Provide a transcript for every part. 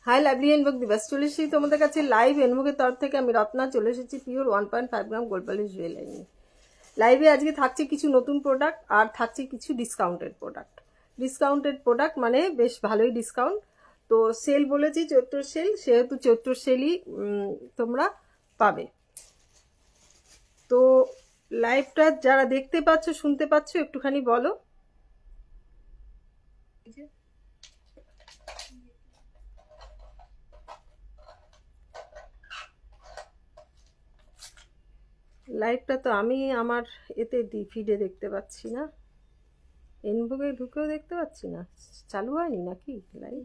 High lovely এনবুক দিবাস, চলে এসেছি তোমাদের কাছে লাইভ এনবুকের তরফ থেকে। আমি রত্না চলে এসেছি পিওর 1.5 গ্রাম গোল্ড পলিশ জুয়েলারি নিয়ে। লাইভে আজকে থাকছে কিছু নতুন প্রোডাক্ট আর থাকছে কিছু ডিসকাউন্টেড প্রোডাক্ট। ডিসকাউন্টেড প্রোডাক্ট মানে বেশ ভালোই ডিসকাউন্ট। তো সেল বলেছি চৈত্র সেল, সেহেতু চৈত্র সেলই তোমরা পাবে। তো লাইভটা যারা দেখতে পাচ্ছ শুনতে পাচ্ছ একটুখানি বলো। লাইভটা তো আমি আমার এতে ফিডে দেখতে পাচ্ছি না, ইনবুকে ঢুকেও দেখতে পাচ্ছি না। চালু হয়নি নাকি লাইভ?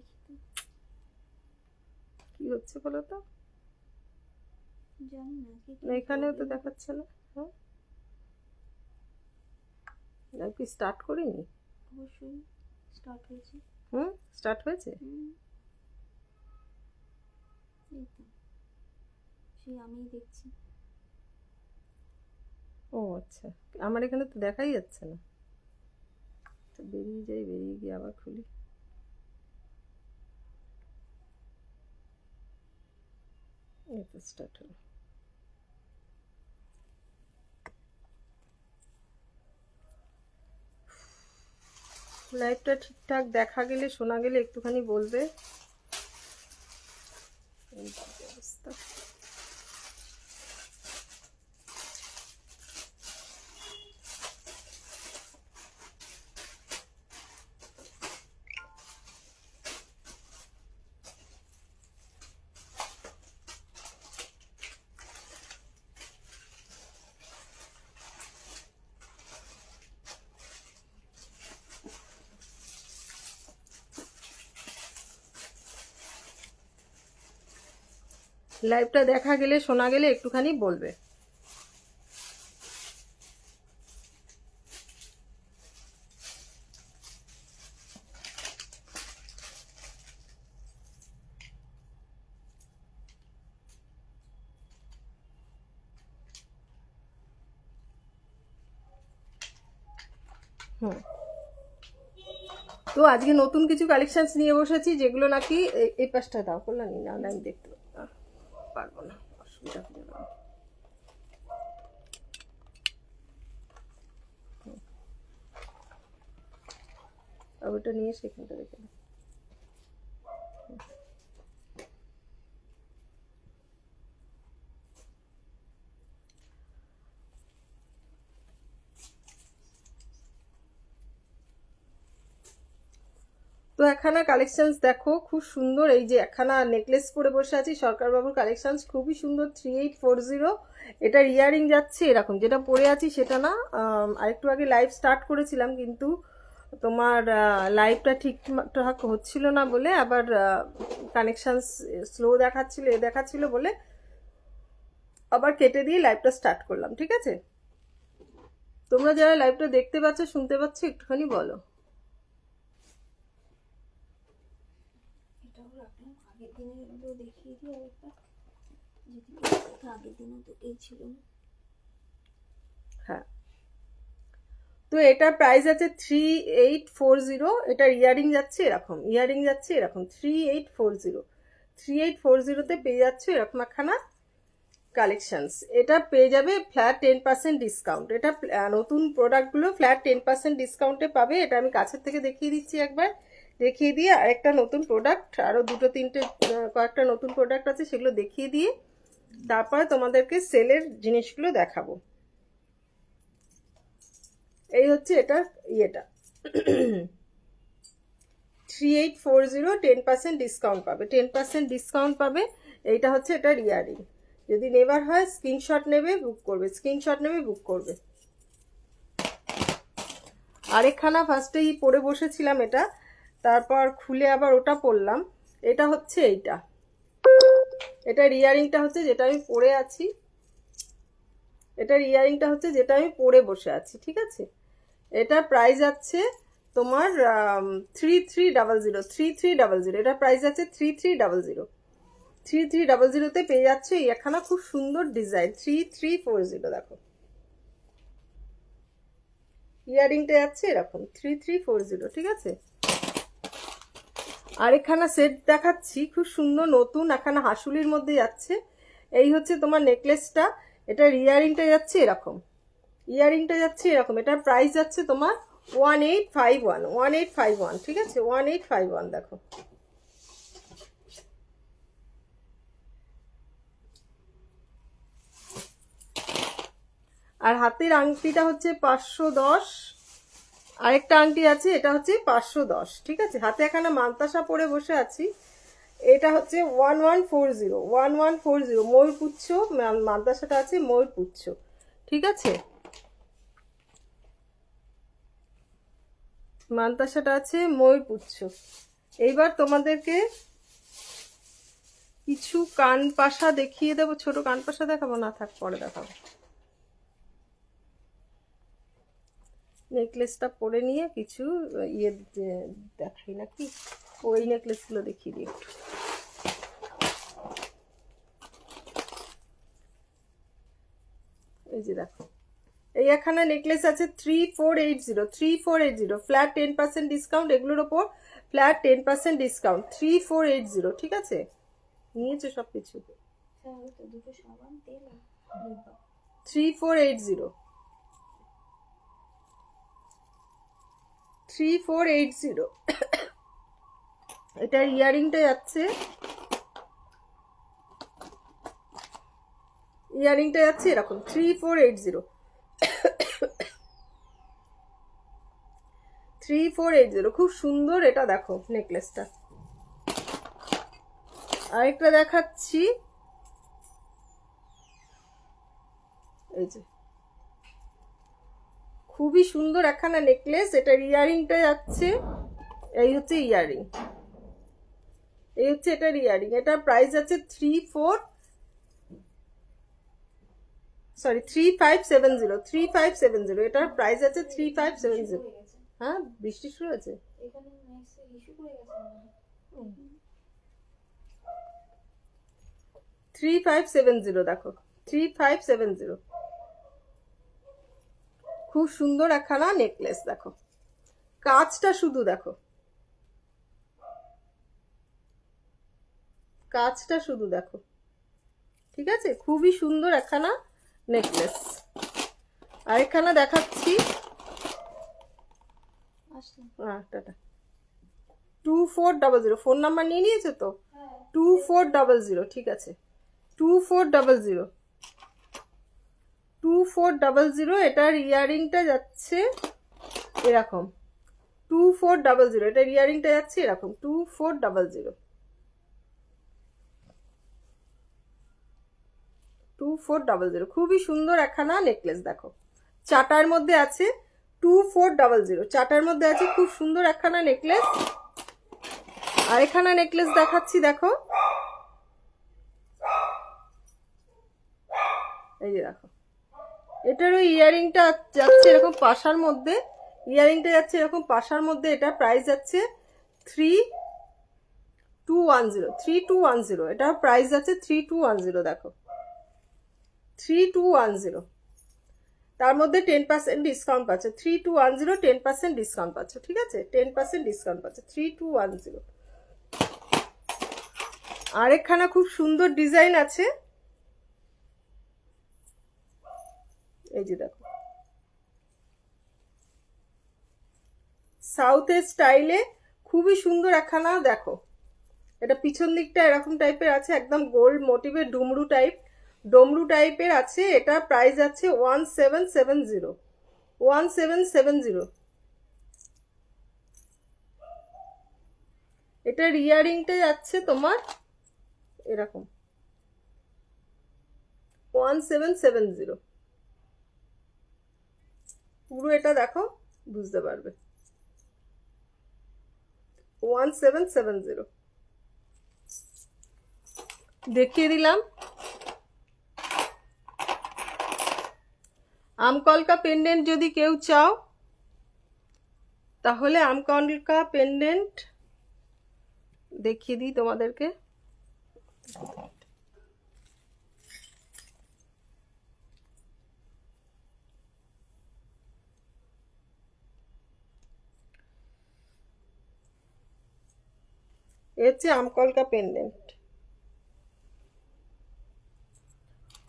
কি হচ্ছে বলো তো? এখানেও তো দেখাচ্ছে না। হ্যাঁ, লাইভ কি স্টার্ট করিনি? অবশ্যই স্টার্ট হয়েছে। স্টার্ট হয়েছে। এই তো সেই আমিই দেখছি। ও আচ্ছা, আমার এখানে তো দেখাই যাচ্ছে না। বেরিয়ে যাই, বেরিয়ে গিয়ে আবার খুলি। এই তো স্টার্ট হলো। লাইভটা ঠিকঠাক দেখা গেলে শোনা গেলে একটুখানি বলবে। এই অবস্থা। লাইভটা দেখা গেলে শোনা গেলে একটুখানি বলবে। তো আজকে নতুন কিছু কালেকশন নিয়ে বসেছি, যেগুলো নাকি এই পাশটা দাও কল্যাণী, না আমি দেখতে পারবো না, অসুবিধা হয়ে যাবে। ওটা নিয়ে সেখানটা রেখে দাও। তো একখানা কালেকশনস দেখো, খুব সুন্দর। এই যে একখানা নেকলেস পরে বসে আছি, সরকারবাবুর কালেকশনস, খুবই সুন্দর। 3840। এটার ইয়ারিং যাচ্ছে এরকম, যেটা পরে আছি সেটা না। আরেকটু আগে লাইভ স্টার্ট করেছিলাম, কিন্তু তোমার লাইভটা ঠিকঠাক হচ্ছিল না বলে, আবার কানেকশন স্লো দেখাচ্ছিল, দেখাচ্ছিল বলে আবার কেটে দিয়ে লাইভটা স্টার্ট করলাম। ঠিক আছে, তোমরা যারা লাইভটা দেখতে পাচ্ছ শুনতে পাচ্ছ একটুখানি বলো। আগের দিনের এগুলো দেখিয়ে দিই আরেকবার, যেদিকে আগের দিনও তো এই ছিল না। হ্যাঁ, তো এটার প্রাইস আছে 3840। এটার ইয়ারিং যাচ্ছে এরকম, ইয়ারিং যাচ্ছে এরকম 3840। 3840তে পেয়ে যাচ্ছে এরকম একখানা কালেকশনস। এটা পেয়ে যাবে ফ্ল্যাট 10% ডিসকাউন্ট। এটা নতুন প্রোডাক্টগুলো ফ্ল্যাট 10% ডিসকাউন্টে পাবে। এটা আমি কাছের থেকে দেখিয়ে দিচ্ছি একবার, দেখিয়ে দিয়ে আরেকটা নতুন প্রোডাক্ট, আরও দুটো তিনটে কয়েকটা নতুন প্রোডাক্ট আছে সেগুলো দেখিয়ে দিয়ে তারপরে তোমাদেরকে সেলের জিনিসগুলো দেখাবো। এই হচ্ছে এটা, ইয়েটা 3840, 10% ডিসকাউন্ট পাবে, 10% ডিসকাউন্ট পাবে। এইটা হচ্ছে এটার ইয়ারিং। যদি নেবার হয় স্ক্রিনশট নেবে, বুক করবে, স্ক্রিনশট নেবে, বুক করবে। আরেকখানা ফার্স্টেই পরে বসেছিলাম এটা, তারপর খুলে আবার ওটা পরলাম। এটা হচ্ছে এইটা, এটার ইয়ারিংটা হচ্ছে যেটা আমি পরে আছি, এটার ইয়ারিংটা হচ্ছে যেটা আমি পরে বসে আছি। ঠিক আছে, এটার প্রাইস আছে তোমার 3300, 3300। এটার প্রাইস আছে 3300। 3300তে পেয়ে যাচ্ছে এই একখানা খুব সুন্দর ডিজাইন 3340। দেখো ইয়ারিংটা যাচ্ছে এরকম 3340। ঠিক আছে, আর এখানে সেট দেখাচ্ছি খুব সুন্দর নতুন, এখানে হাসুলির মধ্যে যাচ্ছে। এই হচ্ছে তোমার নেকলেসটা, এটার ইয়ারিংটা যাচ্ছে এরকম, ইয়ারিংটা যাচ্ছে এরকম। এটার প্রাইস যাচ্ছে তোমার 1851, 1851, ঠিক আছে, 1851 দেখো। আর হাতের আংটিটা হচ্ছে 510, আরেকটা আংটি আছে এটা হচ্ছে 510, ঠিক আছে। হাতে এখানে মান্তাসা পরে বসে আছি, এটা হচ্ছে 1140, 1140 ময়ূরপুচ্ছ, মাদ্রাসাটা আছে ময়ূরপুচ্ছ, ঠিক আছে। মাদ্রাসাটা আছে ময়ূরপুচ্ছ। এইবার তোমাদেরকে কিছু কান পাশা দেখিয়ে দেবো। ছোট কান পাশা দেখাবো না, থাক পরে দেখাবো। নেকলেসটা পরে নিয়ে কিছু ইয়ে দেখাই নাকি, ওই নেকলেসগুলো দেখিয়ে দিই একটু। এই যে দেখো, এই এখানে নেকলেস আছে 3480, 3480 ফ্ল্যাট 10% ডিসকাউন্ট, এগুলোর ওপর ফ্ল্যাট 10% ডিসকাউন্ট, 3480, ঠিক আছে। নিয়েছো সব কিছু, 3480, 3480। এটার ইয়ারিংটা যাচ্ছে, ইয়ারিংটা যাচ্ছে এরকম 3480, 3480, খুব সুন্দর এটা দেখো নেকলেসটা। আরেকটা দেখাচ্ছি, এই যে খুবই সুন্দর একখানা নেকলেস, এটার ইয়ারিংটা যাচ্ছে, এই হচ্ছে ইয়ারিং, এই হচ্ছে এটার ইয়ারিং। এটার প্রাইস আছে 3570, 3570, এটার প্রাইস আছে 3570। হ্যাঁ, বৃষ্টি শুরু হয়েছে। 3570 দেখো, 3570, খুব সুন্দর একখানা নেকলেস দেখো। কাজটা শুধু দেখো, কাজটা শুধু দেখো, ঠিক আছে, খুবই সুন্দর একখানা নেকলেস। আরেকখানা দেখাচ্ছি, টাটা। 2400, ফোন নাম্বার নিয়ে নিয়েছো তো? 2400, ঠিক আছে, 2400, 2400। এটার ইয়ারিংটা যাচ্ছে এরকম 2400, এটার ইয়ারিংটা যাচ্ছে এরকম 2400, 2400, খুবই সুন্দর একখানা নেকলেস দেখো। চাটার মধ্যে আছে 2400, চাটার মধ্যে আছে খুব সুন্দর একখানা নেকলেস। আরেকখানা নেকলেস দেখাচ্ছি দেখো, এই যে দেখো, এটারও ইয়ারিংটা যাচ্ছে এরকম পাশার মধ্যে, ইয়ারিংটা যাচ্ছে এরকম পাশার মধ্যে। এটা প্রাইস যাচ্ছে 3210, 3210, এটার প্রাইস যাচ্ছে 3210 দেখো, 3210। তার মধ্যে 10% ডিসকাউন্ট পাচ্ছ, 3210 10% ডিসকাউন্ট পাচ্ছ, ঠিক আছে, 10% ডিসকাউন্ট পাচ্ছ, 3210। আরেকখানা খুব সুন্দর ডিজাইন আছে, এই যে দেখো, সাউথের স্টাইলে খুবই সুন্দর একখানা দেখো। এটা পিছন দিকটা এরকম টাইপের আছে, একদম গোল্ড মোটিভের ডুমরু টাইপ, ডমরু টাইপের আছে। এটা প্রাইস আছে 1770, 1770। এটার ইয়ারিংটা যাচ্ছে তোমার এরকম 1770, পুরো এটা দেখো বুঝতে পারবে, 1770 দেখিয়ে দিলাম। আমকলকা পেন্ডেন্ট যদি কেউ চাও তাহলে আমকলকা পেন্ডেন্ট দেখিয়ে দিই তোমাদেরকে। এ হচ্ছে আমকলকা পেন্ডেন্ট,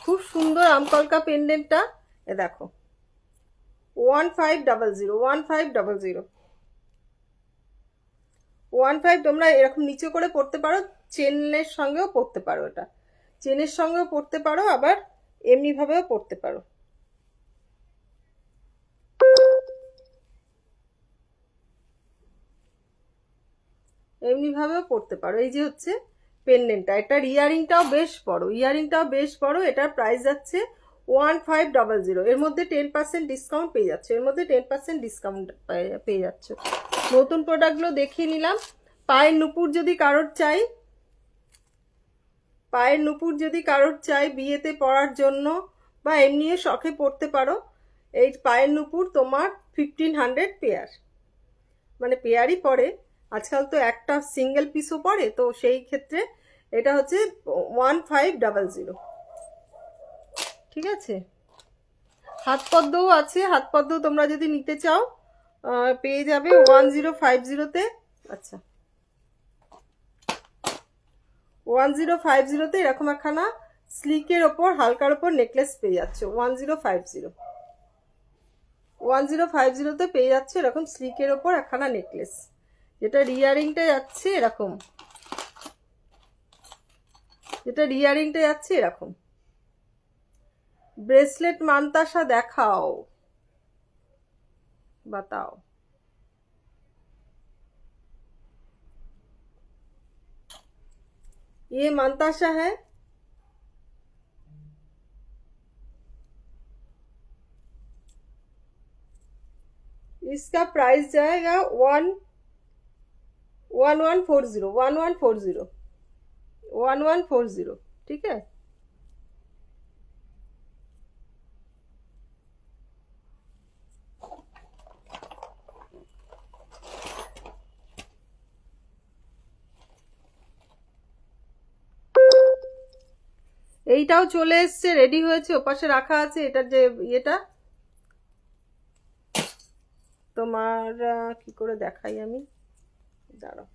খুব সুন্দর আমকলকা পেন্ডেন্টটা। এ দেখো 1500, 1500, 15। তোমরা এরকম নিচে করে পড়তে পারো, চেনের সঙ্গেও পড়তে পারো, এটা চেনের সঙ্গেও পড়তে পারো, আবার এমনিভাবেও পড়তে পারো। এমনিভাবেও পড়তে পারো। এই যে হচ্ছে পেন্ডেন্টটা, এটার ইয়ারিংটাও বেশ বড়, ইয়ারিংটাও বেশ বড়। এটার প্রাইস যাচ্ছে 1500। এর মধ্যে 10% ডিসকাউন্ট পেয়ে যাচ্ছে, এর মধ্যে 10% ডিসকাউন্ট পেয়ে যাচ্ছে। নতুন প্রোডাক্টগুলো দেখিয়ে নিলাম। পায়ের নুপুর যদি কারোর চাই, পায়ের নুপুর যদি কারোর চাই বিয়েতে পরার জন্য বা এমনিও শখে পড়তে পারো, এই পায়ের নুপুর তোমার 1500 পেয়ার, মানে পেয়ারই পড়ে, আজকাল তো একটা সিঙ্গেল পিসও পড়ে, তো সেই ক্ষেত্রে এটা হচ্ছে 1500। ঠিক আছে, হাত পদ্মও আছে, হাত পদ্ম তোমরা যদি নিতে চাও পেয়ে যাবে 1050-তে। আচ্ছা 1050-তে এরকম একখানা স্লিকের ওপর হালকার ওপর নেকলেস পেয়ে যাচ্ছে। 1050-তে পেয়ে যাচ্ছে এরকম স্লিকের ওপর একখানা নেকলেস, যেটা রিয়ারিংটা যাচ্ছে এরকম, যেটা রিয়ারিংটা যাচ্ছে এরকম। ব্রেসলেট মানতাসা দেখাও, বাতাও। ये मानताशा है, इसका प्राइस जाएगा 1140। ठीक है, এইটাও চলে এসছে, রেডি হয়েছে, ওপাশে রাখা আছে। এটার যে ইয়েটা তোমার কি করে দেখাই আমি, দাঁড়াও।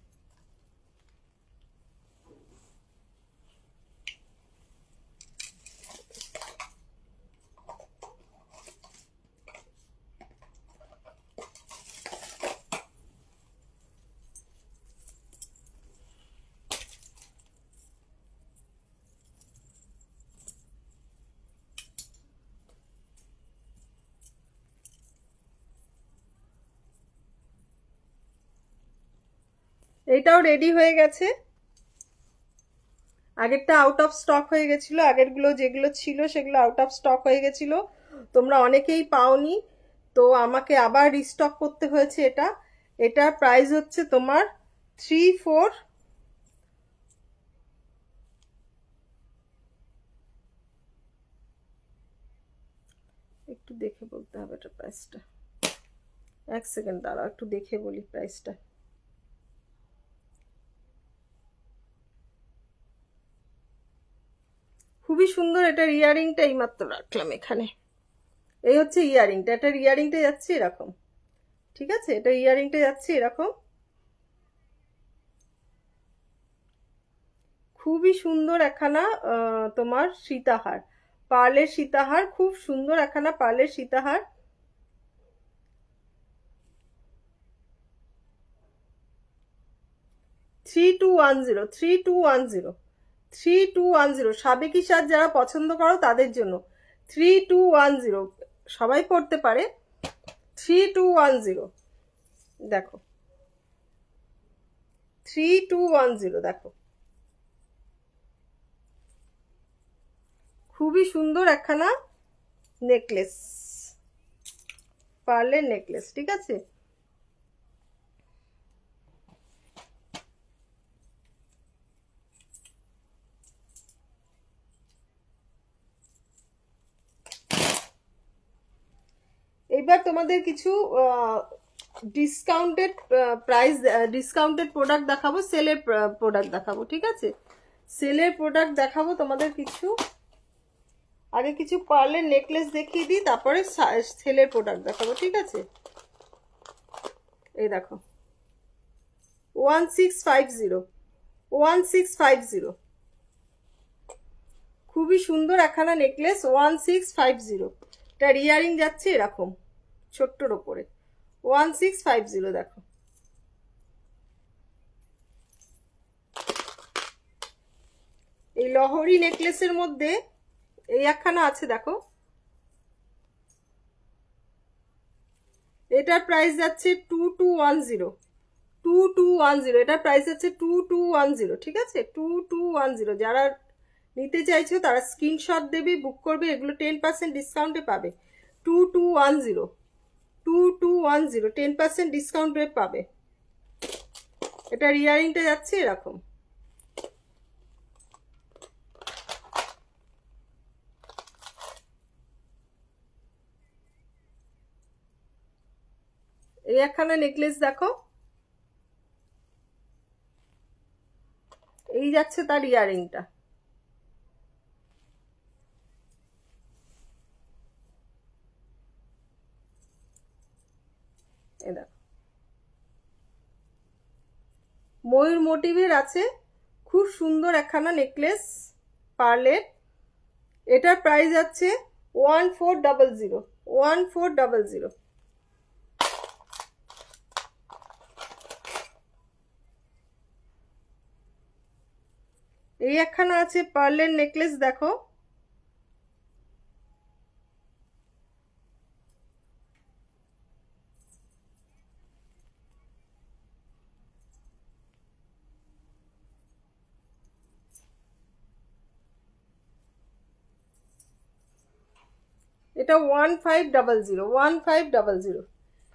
এইটাও রেডি হয়ে গেছে, আগেরটা আউট অফ স্টক হয়ে গেছিল, আগেরগুলো যেগুলো ছিল সেগুলো আউট অফ স্টক হয়ে গেছিল, তোমরা অনেকেই পাওনি, তো আমাকে আবার রিস্টক করতে হয়েছে এটা। এটার প্রাইস হচ্ছে তোমার 34, একটু দেখে বলতে হবে এটা প্রাইসটা, এক সেকেন্ড দাঁড়াও, একটু দেখে বলি প্রাইসটা। খুবই সুন্দর, এটার ইয়ারিংটা এইমাত্র রাখলাম এখানে। এই হচ্ছে ইয়ারিংটা, এটার ইয়ারিংটা যাচ্ছে এরকম। ঠিক আছে, এটা ইয়ারিংটা যাচ্ছে এরকম, খুবই সুন্দর একখানা তোমার সীতাহার, পার্লের সীতাহার, খুব সুন্দর একখানা পার্লের সীতাহার। থ্রি টু ওয়ান জিরো, সাবেকি সাজ যারা পছন্দ করো তাদের জন্য 3210, সবাই পড়তে পারে। 3210 দেখো, 3210 দেখো, খুবই সুন্দর একখানা নেকলেস, পার্লের নেকলেস। ঠিক আছে, এবার তোমাদের কিছু ডিসকাউন্টেড প্রাইস, ডিসকাউন্টেড প্রোডাক্ট দেখাবো, সেলের প্রোডাক্ট দেখাবো। ঠিক আছে, সেলের প্রোডাক্ট দেখাবো তোমাদের কিছু, আগে কিছু পার্লের নেকলেস দেখিয়ে দিই, তারপরে সেলের প্রোডাক্ট দেখাবো। ঠিক আছে, এই দেখো 1650, 1650, খুবই সুন্দর একখানা নেকলেস 1650। এটার ইয়ারিং যাচ্ছে এরকম ছোট্টর ওপরে 1650। দেখো এই লহরি নেকলেসের মধ্যে এই একখানা আছে দেখো, এটার প্রাইস যাচ্ছে 2210, 2210। এটার প্রাইস যাচ্ছে 2210, ঠিক আছে 2210। যারা নিতে চাইছো তারা স্ক্রিনশট দেবে, বুক করবে, এগুলো 10% ডিসকাউন্টে পাবে। 2210, 2210 10% ডিসকাউন্টে পাবে। এটার ইয়ারিংটা যাচ্ছে এরকম। এই একখানা নেকলেস দেখো, এই যাচ্ছে তার ইয়ারিংটা। এ দেখো ময়ূর মোটিভের আছে, খুব সুন্দর একখানা নেকলেস পার্লের। এটার প্রাইস যাচ্ছে 1400, 1400। এই একখানা আছে পার্লের নেকলেস দেখো, এটা 1500, 1500।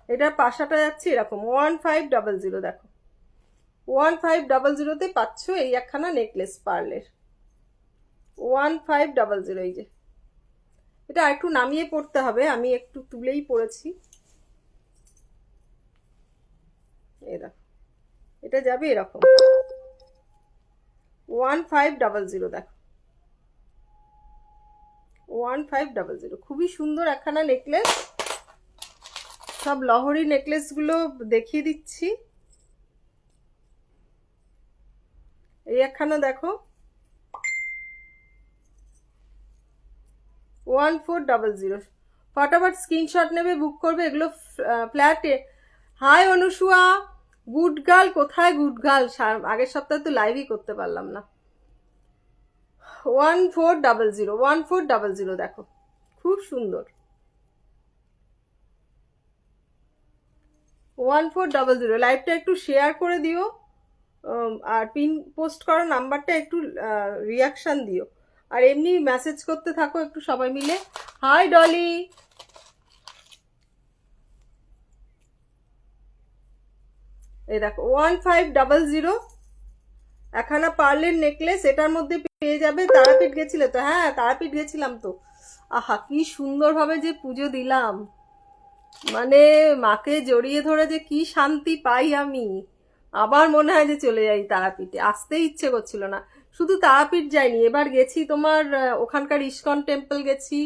এটার পাশাটা যাচ্ছে এরকম 1500। দেখো 1500-তে পাচ্ছ এই একখানা নেকলেস পার্লের 1500। এই যে এটা একটু নামিয়ে পড়তে হবে, আমি একটু তুলেই পড়েছি। এই দেখো এটা যাবে এরকম 1500। দেখো 1500, খুবই সুন্দর একখানা নেকলেস। সব লহরি নেকলেস গুলো দেখিয়ে দিচ্ছি। এই একখানা দেখো 1400। ফটাফট স্ক্রিনশট নেবে, বুক করবে, এগুলো ফ্ল্যাটে। হাই অনুসুয়া, গুড গার্ল কোথায়? গুড গার্ল আগের সপ্তাহে তো লাইভই করতে পারলাম না। 1400, 1400। দেখো খুব সুন্দর 1400। লাইভটা একটু শেয়ার করে দিও, আর পিন পোস্ট করা নাম্বারটা একটু রিয়াকশন দিও, আর এমনি মেসেজ করতে থাকো একটু সবাই মিলে। হাই ডলি, এই দেখো 1500 একখানা পার্লের নেকলেস। এটার মধ্যে পেয়ে যাবে, তারাপীঠ গেছিলে তো? হ্যাঁ তারাপীঠ গেছিলাম তো। আহা কি সুন্দরভাবে যে পুজো দিলাম, মানে মাকে জড়িয়ে ধরে যে কি শান্তি পাই আমি। আবার মনে হয় যে চলে যাই তারাপীঠে, আসতে ইচ্ছে করছিল না। শুধু তারাপীঠ যাইনি, এবার গেছি তোমার ওখানকার ইস্কন টেম্পল গেছি,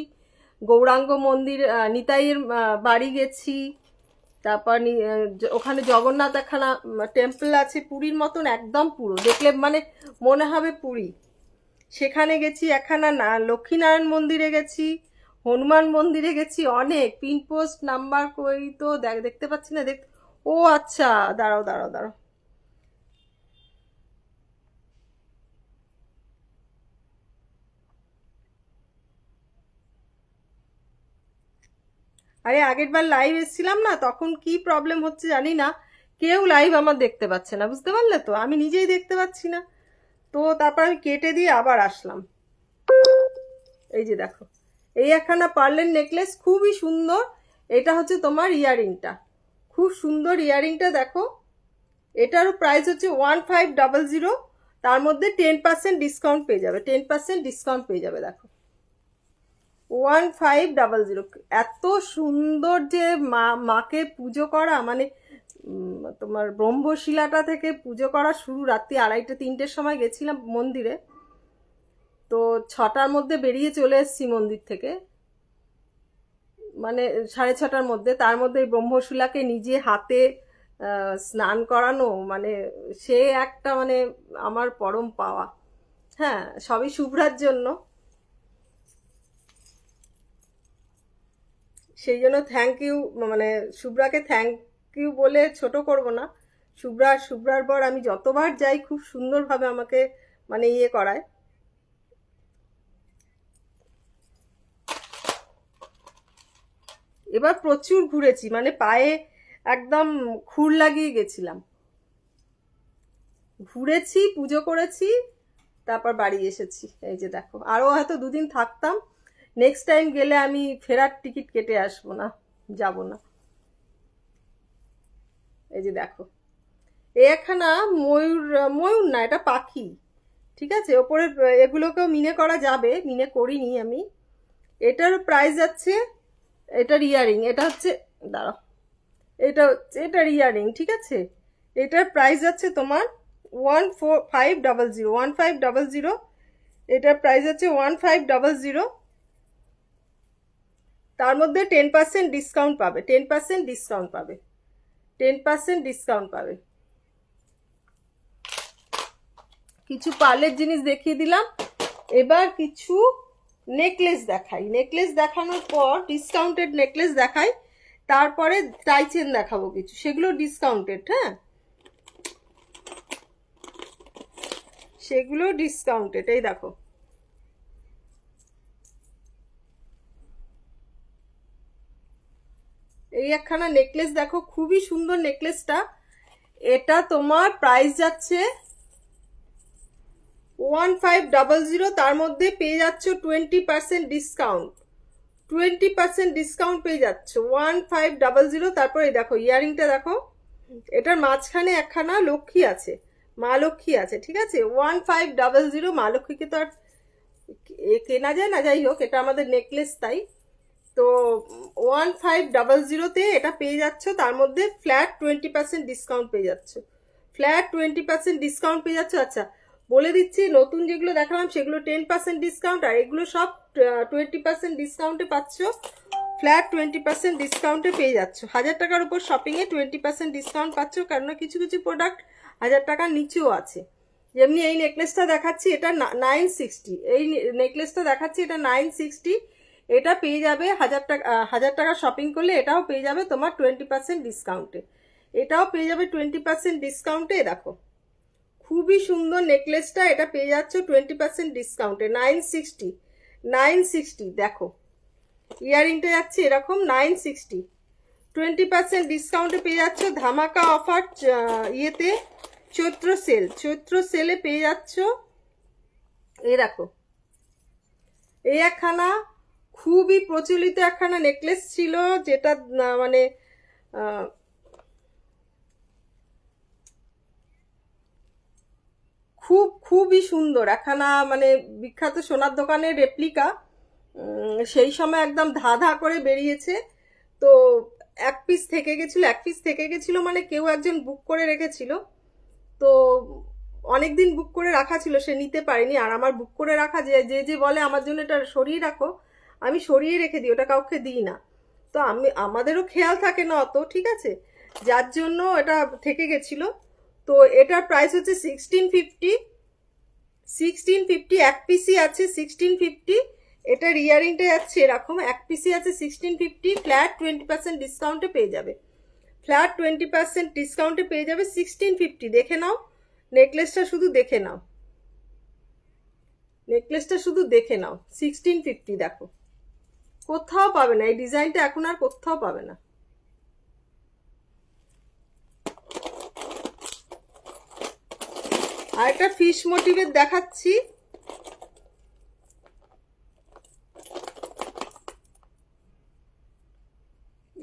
গৌরাঙ্গ মন্দির, নিতাইয়ের বাড়ি গেছি, তারপর ওখানে জগন্নাথ একখানা টেম্পল আছে পুরীর মতন, একদম পুরো দেখলে মানে মনে হবে পুরী, সেখানে গেছি। একখানা লক্ষ্মীনারায়ণ মন্দিরে গেছি, হনুমান মন্দিরে গেছি, অনেক। পিন পোস্ট নাম্বার কই তো দেখতে পাচ্ছি না, ও আচ্ছা দাঁড়াও দাঁড়াও দাঁড়াও, আরে আগের বার লাইভ এসেছিলাম না, তখন কি প্রবলেম হচ্ছে জানি না, কেউ লাইভ আমার দেখতে পাচ্ছে না, বুঝতে পারলে তো? আমি নিজেই দেখতে পাচ্ছি না, তো তারপর আমি কেটে দিয়ে আবার আসলাম। এই যে দেখো এই একখানা পার্লের নেকলেস, খুবই সুন্দর। এটা হচ্ছে তোমার ইয়ারিংটা, খুব সুন্দর ইয়ারিংটা দেখো। এটারও প্রাইস হচ্ছে 1500, তার মধ্যে 10% ডিসকাউন্ট পেয়ে যাবে, 10% ডিসকাউন্ট পেয়ে যাবে। দেখো 1500। এত সুন্দর যে মাকে পুজো করা, মানে তোমার ব্রহ্মশিলাটা থেকে পুজো করা শুরু, রাত্রি 2:30-3টের সময় গেছিলাম মন্দিরে, তো 6টার মধ্যে বেরিয়ে চলে এসেছি মন্দির থেকে, মানে 6:30টার মধ্যে। তার মধ্যে ব্রহ্মশিলাকে নিজে হাতে স্নান করানো, মানে সে একটা মানে আমার পরম পাওয়া। হ্যাঁ, সবই শুভ্রার জন্য। সেই জন্য থ্যাংক ইউ, মানে শুভ্রাকে থ্যাংক ইউ বলে ছোট করব না। শুভ্রার পর আমি যতবার যাই খুব সুন্দরভাবে আমাকে মানে ইয়ে করায়। এবার প্রচুর ঘুরেছি, মানে পায়ে একদম খুর লাগিয়ে গেছিলাম। ঘুরেছি, পুজো করেছি, তারপর বাড়ি এসেছি। এই যে দেখো, আরও হয়তো 2 দিন থাকতাম। নেক্সট টাইম গেলে আমি ফেরার টিকিট কেটে আসবো না, যাব না। এই যে দেখো, এ একখানা ময়ূর, ময়ূর না, এটা পাখি। ঠিক আছে, ওপরে এগুলোকেও মিনে করা যাবে, মিনে করিনি আমি। এটার প্রাইস যাচ্ছে, এটার ইয়ারিং, এটা হচ্ছে, দাঁড়াও, এটার ইয়ারিং, ঠিক আছে। এটার প্রাইস যাচ্ছে তোমার 1500, এটার প্রাইস আছে 1500। তার মধ্যে 10% ডিসকাউন্ট পাবে, 10% ডিসকাউন্ট পাবে, 10% ডিসকাউন্ট পাবে। কিছু পার্লের জিনিস দেখিয়ে দিলাম, এবার কিছু নেকলেস দেখাই। নেকলেস দেখানোর পর ডিসকাউন্টেড নেকলেস দেখাই, তারপরে টাই চেন দেখাবো কিছু, সেগুলো ডিসকাউন্টেড। হ্যাঁ, সেগুলো ডিসকাউন্টেড। এই দেখো, এই একখানা নেকলেস দেখো, খুবই সুন্দর নেকলেসটা। এটা তোমার প্রাইস যাচ্ছে 1500, তার মধ্যে পেয়ে যাচ্ছ 20% ডিসকাউন্ট, 20% ডিসকাউন্ট পেয়ে যাচ্ছ 1500। তারপরে দেখো ইয়ারিংটা দেখো, এটার মাঝখানে একখানা লক্ষ্মী আছে, মা লক্ষ্মী আছে, ঠিক আছে। 1500, মা লক্ষ্মীকে তো আর কেনা যায় না, যাই হোক এটা আমাদের নেকলেস তাই। তো 1500-তে এটা পেয়ে যাচ্ছ, তার মধ্যে ফ্ল্যাট 20% ডিসকাউন্ট পেয়ে যাচ্ছ, ফ্ল্যাট 20% ডিসকাউন্ট পেয়ে যাচ্ছ। আচ্ছা, বলে দিচ্ছি, নতুন যেগুলো দেখালাম সেগুলো 10% ডিসকাউন্ট, আর এগুলো সব 20% ডিসকাউন্টে পাচ্ছ, ফ্ল্যাট 20% ডিসকাউন্টে পেয়ে যাচ্ছ। 1000 টাকার উপর শপিংয়ে 20% ডিসকাউন্ট পাচ্ছ, কারণ কিছু কিছু প্রোডাক্ট 1000 টাকার নিচেও আছে। যেমনি এই নেকলেসটা দেখাচ্ছি, এটা 960, এই নেকলেসটা দেখাচ্ছি, এটা 960। এটা পেয়ে যাবে 1000 টাকা শপিং করলে, এটাও পেয়ে যাবে তোমার 20% ডিসকাউন্টে, এটাও পেয়ে যাবে 20% ডিসকাউন্টে। দেখো, খুবই সুন্দর নেকলেসটা, এটা পেয়ে যাচ্ছ 20% ডিসকাউন্টে, 960। দেখো, ইয়ারিংটা যাচ্ছে এরকম 960, 20% ডিসকাউন্টে পেয়ে যাচ্ছ। ধামাকা অফার ইয়েতে, চৈত্র সেলে পেয়ে যাচ্ছ। এই দেখো, এই একখানা খুবই প্রচলিত একখানা নেকলেস ছিল, যেটা মানে খুবই সুন্দর একখানা, মানে বিখ্যাত সোনার দোকানের রেপ্লিকা। সেই সময় একদম ধা ধা করে বেরিয়েছে। তো এক পিস থেকে গেছিল, মানে কেউ একজন বুক করে রেখেছিল। তো অনেক দিন বুক করে রাখা ছিল, সে নিতে পারেনি। আর আমার বুক করে রাখা, যে বলে আমার জন্য এটা সরিয়ে রাখো, আমি সরিয়ে রেখে দিই, ওটা কাউকে দিই না। তো আমাদেরও খেয়াল থাকে না অত, ঠিক আছে, যার জন্য এটা থেকে গেছিল। তো এটার প্রাইস হচ্ছে 1650, এক পিসি আছে 1650। এটার ইয়ারিংটা যাচ্ছে এরকম, এক পিসি আছে 1650, ফ্ল্যাট 20% ডিসকাউন্টে পেয়ে যাবে, ফ্ল্যাট 20% ডিসকাউন্টে পেয়ে যাবে 1650। দেখে নাও নেকলেসটা, শুধু দেখে নাও নেকলেসটা, শুধু দেখে নাও 1650। দেখো, কোথাও পাবে না এই ডিজাইনটা, এখন আর কোথাও পাবে না। আর একটা ফিশ মোটিভের দেখাচ্ছি,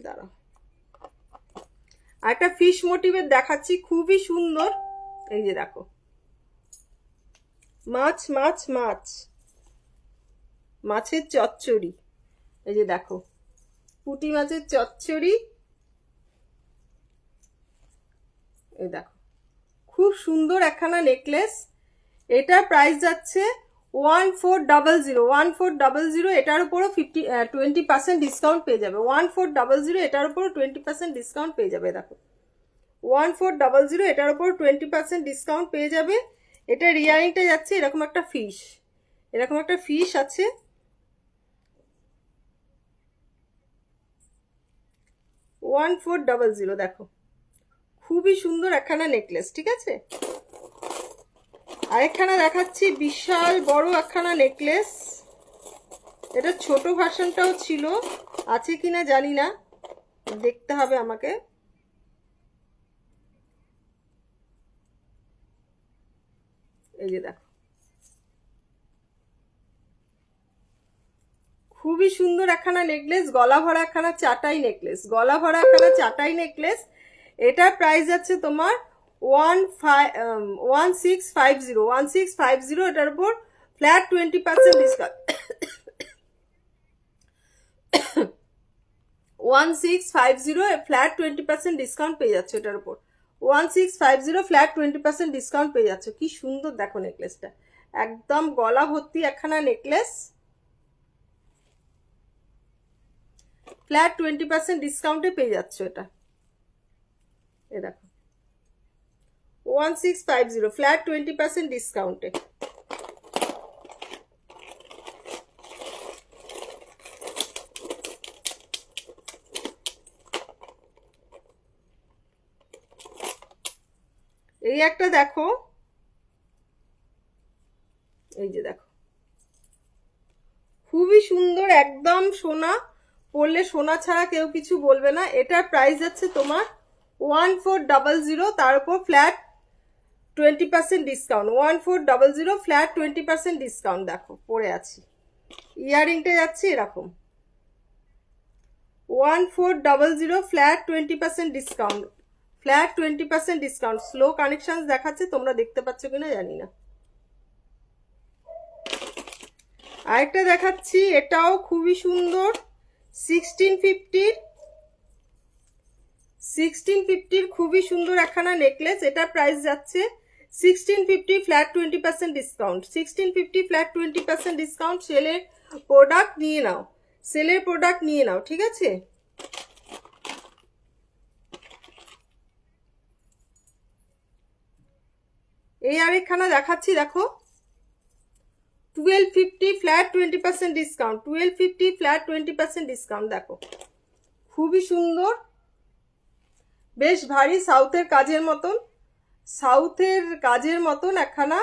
দাঁড়াও, আর একটা ফিশ মোটিভের দেখাচ্ছি, খুবই সুন্দর। এই যে দেখো, মাছের চচ্চড়ি। এই যে দেখো, পুঁটি মাছের চচ্চড়ি। এই দেখো, খুব সুন্দর একখানা নেকলেস। এটার প্রাইস যাচ্ছে 1400, এটার উপরও 20% ডিসকাউন্ট পেয়ে যাবে। 1400, এটার উপরও 20% ডিসকাউন্ট পেয়ে যাবে। দেখো, 1400, এটার উপর 20% ডিসকাউন্ট পেয়ে যাবে। এটার ইয়ারিংটা যাচ্ছে এরকম একটা ফিশ, এরকম একটা ফিশ আছে। 1400, দেখো খুবই সুন্দর একখানা নেকলেস, ঠিক আছে। আরেকখানা দেখাচ্ছি, বিশাল বড় একখানা নেকলেস। এটা ছোট ভার্সনটাও ছিল, আছে কিনা জানি না, দেখতে হবে আমাকে। এই যে দেখো, খুবই সুন্দর একখানা নেকলেস, গলা ভরা একখানা চাটাই নেকলেস, গলা ভরা একখানা চাটাই নেকলেস। এটার প্রাইস যাচ্ছে তোমার 1650, এটার উপর ফ্ল্যাট 20% ডিসকাউন্ট। 1650 ফ্ল্যাট 20% ডিসকাউন্ট পেয়ে যাচ্ছে এটার উপর। 1650 ফ্ল্যাট 20% ডিসকাউন্ট পেয়ে যাচ্ছে। কি সুন্দর দেখো নেকলেসটা, একদম গলা ভর্তি একখানা নেকলেস, ফ্ল্যাট 20% ডিসকাউন্টে পেয়ে যাচ্ছে এটা। এ দেখো 1650 ফ্ল্যাট 20% ডিসকাউন্টে। এই একটা দেখো, এই যে দেখো খুবই সুন্দর, একদম সোনা, পরলে সোনা ছাড়া কেউ কিছু বলবে না। এটার প্রাইস যাচ্ছে তোমার 1400, তার উপর ফ্ল্যাট 20% ডিসকাউন্ট। 1400 ফ্ল্যাট 20% ডিসকাউন্ট, দেখো পরে আছি। ইয়ারিংটা যাচ্ছে এরকম 1400 flat 20% discount, flat 20% discount. Slow connection দেখাচ্ছে, তোমরা দেখতে পাচ্ছ কিনা জানি না। আরেকটা দেখাচ্ছি, এটাও খুবই সুন্দর, 1650 খুবই সুন্দর একখানা নেকলেস। এটার প্রাইস যাচ্ছে 1650 ফ্ল্যাট 20% ডিসকাউন্ট। 1650 flat 20% discount. সেলের প্রোডাক্ট নিয়ে নাও, সেলের প্রোডাক্ট নিয়ে নাও, ঠিক আছে। এই আরেকখানা দেখাচ্ছি, দেখো 1250 ফ্ল্যাট 20% ডিসকাউন্ট। 1250 ফ্ল্যাট 20% ডিসকাউন্ট, দেখো খুবই সুন্দর, বেশ ভারী, সাউথের কাজের মতন, সাউথের কাজের মতন একখানা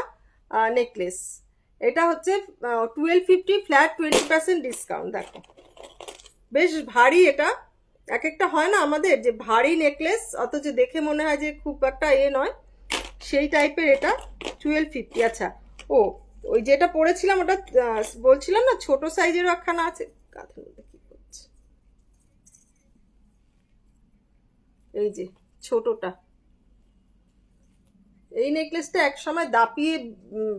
নেকলেস। এটা হচ্ছে 1250 ফ্ল্যাট 20% ডিসকাউন্ট, দেখো বেশ ভারী। এটা এক একটা হয় না আমাদের যে ভারী নেকলেস, অথচ দেখে মনে হয় যে খুব একটা নয়, সেই টাইপের। এটা 1250। আচ্ছা, ও ওই যেটা পরেছিলাম ওটা বলছিলাম না, ছোট সাইজেরও একখানা আছে। কাঁধের মধ্যে কি করছে, এই যে ছোটটা, এই নেকলেসটা এক সময় দাপিয়ে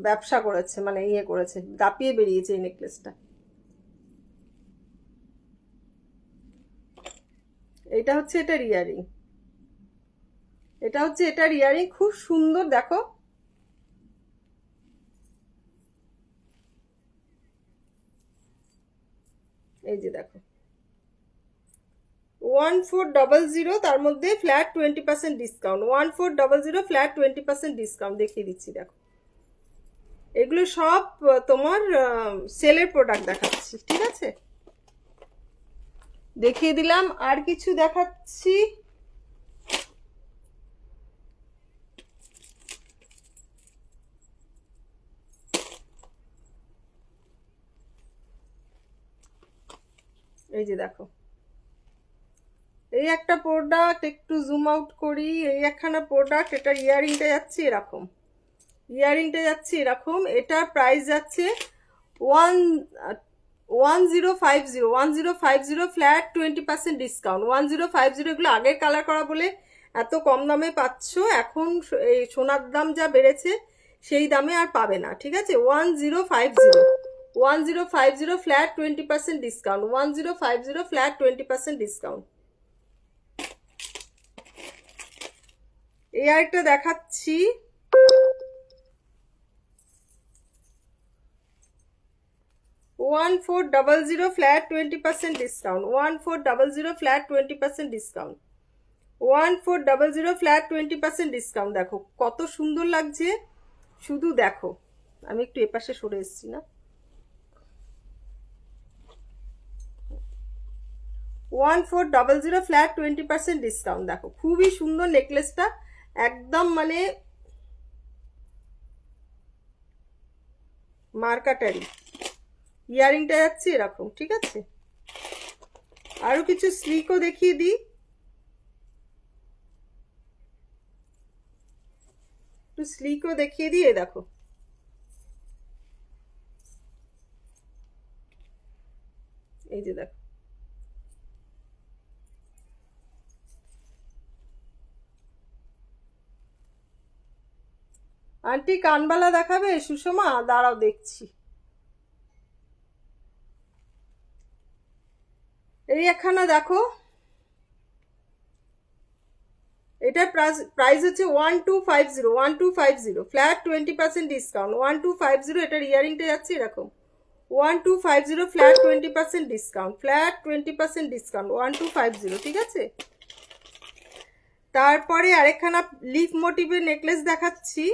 ব্যবসা করেছে, মানে করেছে, দাপিয়ে বেরিয়েছে এই নেকলেসটা। এটা হচ্ছে এটার ইয়ারিং, এটা হচ্ছে এটার ইয়ারিং, খুব সুন্দর দেখো। এই যে দেখো 1400, তার মধ্যে ফ্ল্যাট 20% ডিসকাউন্ট। 1400 ফ্ল্যাট 20% ডিসকাউন্ট দেখিয়ে দিচ্ছি, দেখো এগুলো সব তোমার সেলের প্রোডাক্ট দেখাচ্ছি, ঠিক আছে, দেখিয়ে দিলাম। আর কিছু দেখাচ্ছি, এই যে দেখো এই একটা প্রোডাক্ট, একটু জুম আউট করি, এই একখানা প্রোডাক্ট। এটা ইয়ারিংটা যাচ্ছে এরকম, ইয়ারিংটা যাচ্ছে এরকম। এটার প্রাইস যাচ্ছে 1050 ফ্ল্যাট 20% ডিসকাউন্ট। 1050, এগুলো আগের কালার করা বলে এত কম দামে পাচ্ছ, এখন এই সোনার দাম যা বেড়েছে সেই দামে আর পাবে না, ঠিক আছে। 1050 ফ্ল্যাট 20% ডিসকাউন্ট। 1050 flat 20% discount. এই আরেকটা দেখাচ্ছি, $1400 flat 20% discount. 1400 flat 20% discount. 1400 flat 20% discount. দেখো কত সুন্দর লাগছে, শুধু দেখো। আমি একটু এপাশে সরে এসেছি না। 1400 ফ্ল্যাট 20% ডিসকাউন্ট। দেখো খুবই সুন্দর নেকলেসটা, একদম মানে মার্কাটারি। ইয়ারিংটা যাচ্ছে এরকম, ঠিক আছে। আরো কিছু স্লিকও দেখিয়ে দিই, একটু স্লিকও দেখিয়ে দিই। দেখো এই যে দেখো, আন্টি কানবালা দেখাবে সুষমা? দাঁড়াও দেখছি। এই একখানা দেখো, এটার প্রাইস হচ্ছে 1250 ফ্ল্যাট 20% ডিসকাউন্ট। 1250, এটার ইয়ারিংটা যাচ্ছে এরকম। 1250 ফ্ল্যাট 20% ডিসকাউন্ট, ফ্ল্যাট 20% ডিসকাউন্ট 1250, ঠিক আছে। তারপরে আরেকখানা লিফ মোটিভের নেকলেস দেখাচ্ছি,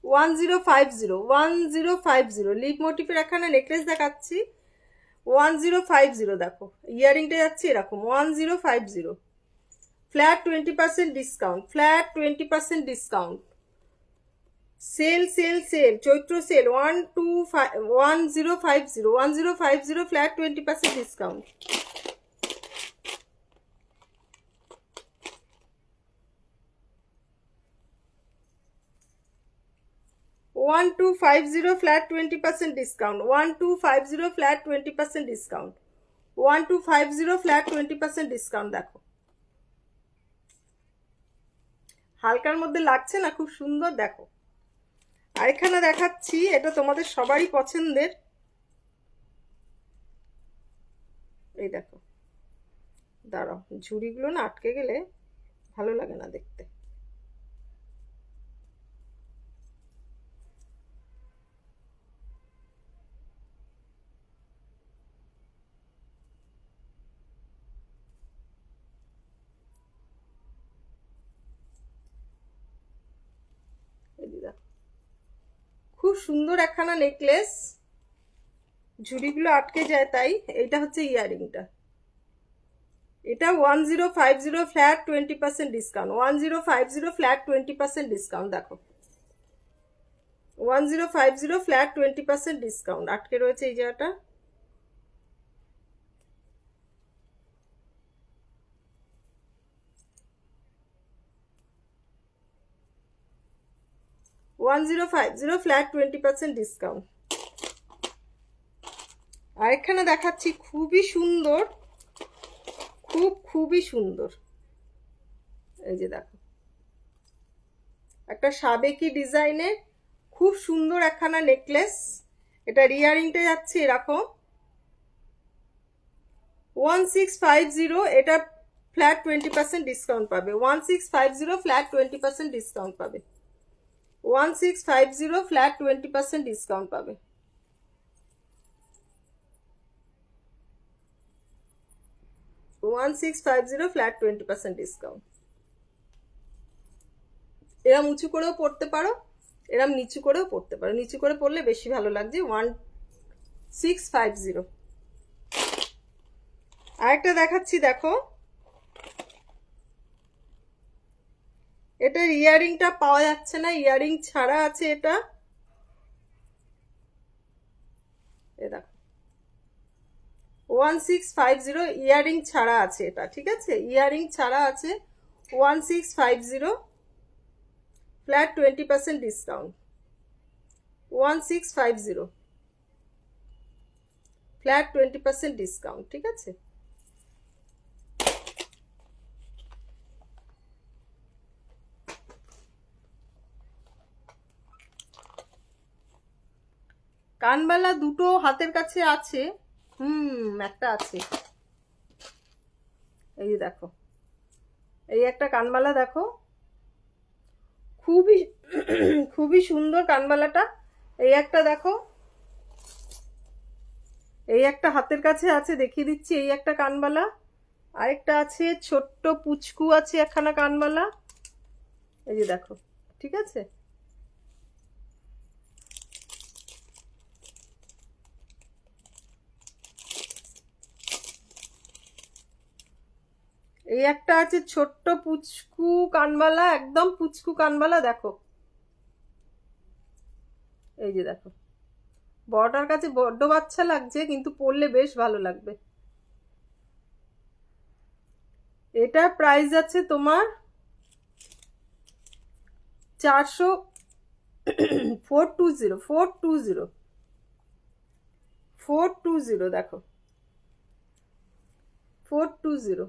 1050 লিফ মোটিভের একখানা নেকলেস দেখাচ্ছি 1050। দেখো ইয়ারিংটা যাচ্ছে এরকম 1050, flat 20% discount, flat 20% discount. Sale sale sale, Chaitra sale 1050 flat 20% discount. 1250 flat 20% discount, 1250 flat 20% discount, 1250 flat 20% discount. দেখো হালকার মধ্যে লাগছে না, খুব সুন্দর। দেখো আরেকখানা দেখাচ্ছি, এটা তোমাদের সবারই পছন্দের। এই দেখো, দাঁড়াও, ঝুড়িগুলো না আটকে গেলে ভালো লাগে না দেখতে। খুব সুন্দর একখানা নেকলেস, ঝুড়িগুলো আটকে যায় তাই। এইটা হচ্ছে ইয়ারিংটা, এটা 1050 ফ্ল্যাট 20% ডিসকাউন্ট, 1050 ফ্ল্যাট 20% ডিসকাউন্ট। দেখো 1050 ফ্ল্যাট 20% ডিসকাউন্ট, আটকে রয়েছে এই জায়গাটা। Flat 20% discount. আরেকখানা দেখাচ্ছি, খুবই সুন্দর, খুবই সুন্দর। এই যে দেখো, একটা সাবেকি ডিজাইনের খুব সুন্দর একখানা নেকলেস, এটা ইয়ারিংটা যাচ্ছে এরকম 1650, এটা ফ্ল্যাট 20% ডিসকাউন্ট পাবে। 1650 ফ্ল্যাট 20% ডিসকাউন্ট পাবে, 1650 ফ্ল্যাট 20% ডিসকাউন্ট পাবে। 1650 ফ্ল্যাট 20% ডিসকাউন্ট। এরম উঁচু করেও পড়তে পারো, এরম নিচু করেও পড়তে পারো, নিচু করে পড়লে বেশি ভালো লাগছে। 1650। আরেকটা দেখাচ্ছি, দেখো এটার ইয়ারিংটা পাওয়া যাচ্ছে না, ইয়ারিং ছাড়া আছে এটা। এ দেখো 1650 ইয়ারিং ছাড়া আছে এটা, ঠিক আছে, ইয়ারিং ছাড়া আছে 1650 ফ্ল্যাট 20% ডিসকাউন্ট, 1650 ফ্ল্যাট 20% ডিসকাউন্ট, ঠিক আছে। কানবালা দুটো হাতের কাছে আছে, একটা আছে। এই যে দেখো, এই একটা কানবালা দেখো, খুবই খুবই সুন্দর কানবালাটা। এই একটা দেখো, এই একটা হাতের কাছে আছে, দেখিয়ে দিচ্ছি। এই একটা কানবালা, আরেকটা আছে ছোট্ট পুচকু আছে একখানা কানবালা, এই যে দেখো, ঠিক আছে। এই একটা আছে ছোট্ট পুচকু কানবালা, একদম পুচকু কানবালা, দেখো, এই যে দেখো। বড়টার কাছে বড্ড বাচ্চা লাগছে, কিন্তু পরলে বেশ ভালো লাগবে। এটার প্রাইস আছে তোমার 400, 420, 420, 420, দেখো, 420।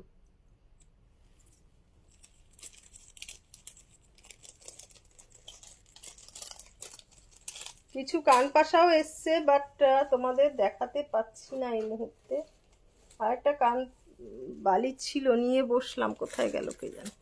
কিছু কান পাশাও এসছে, বাট তোমাদের দেখাতে পাচ্ছি না এই মুহূর্তে। আর একটা কান বালি ছিল, নিয়ে বসলাম, কোথায় গেল কে জানে।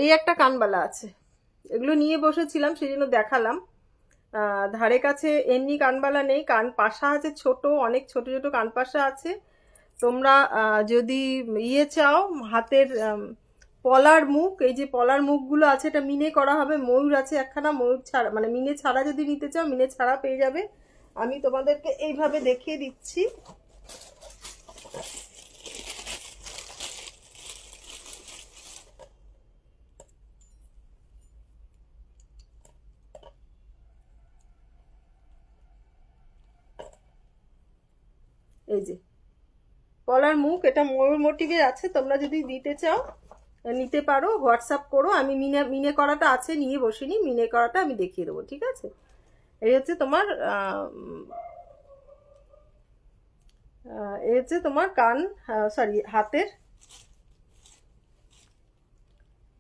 এই একটা কানবালা আছে, এগুলো নিয়ে বসেছিলাম সেই জন্য দেখালাম। ধারে কাছে এমনি কানবালা নেই, কান পাশা আছে ছোট, অনেক ছোট ছোট কান পাশা আছে। তোমরা যদি ইয়ে চাও, হাতের পলার মুখ, এই যে পলার মুখগুলো আছে, এটা মিনে করা হবে। ময়ূর আছে একখানা, ময়ূর ছাড়া মানে মিনে ছাড়া যদি নিতে চাও, মিনে ছাড়া পেয়ে যাবে। আমি তোমাদেরকে এইভাবে দেখিয়ে দিচ্ছি। এই যে পলার মুখ, এটা ময়ূর মোটিভের আছে। তোমরা যদি দিতে চাও নিতে পারো, হোয়াটসঅ্যাপ করো। আমি মিনে মিনে করাটা আছে, নিয়ে বসিনি, মিনে করাটা আমি দেখিয়ে দেবো, ঠিক আছে। এই হচ্ছে তোমার এই হচ্ছে তোমার কান, সরি, হাতের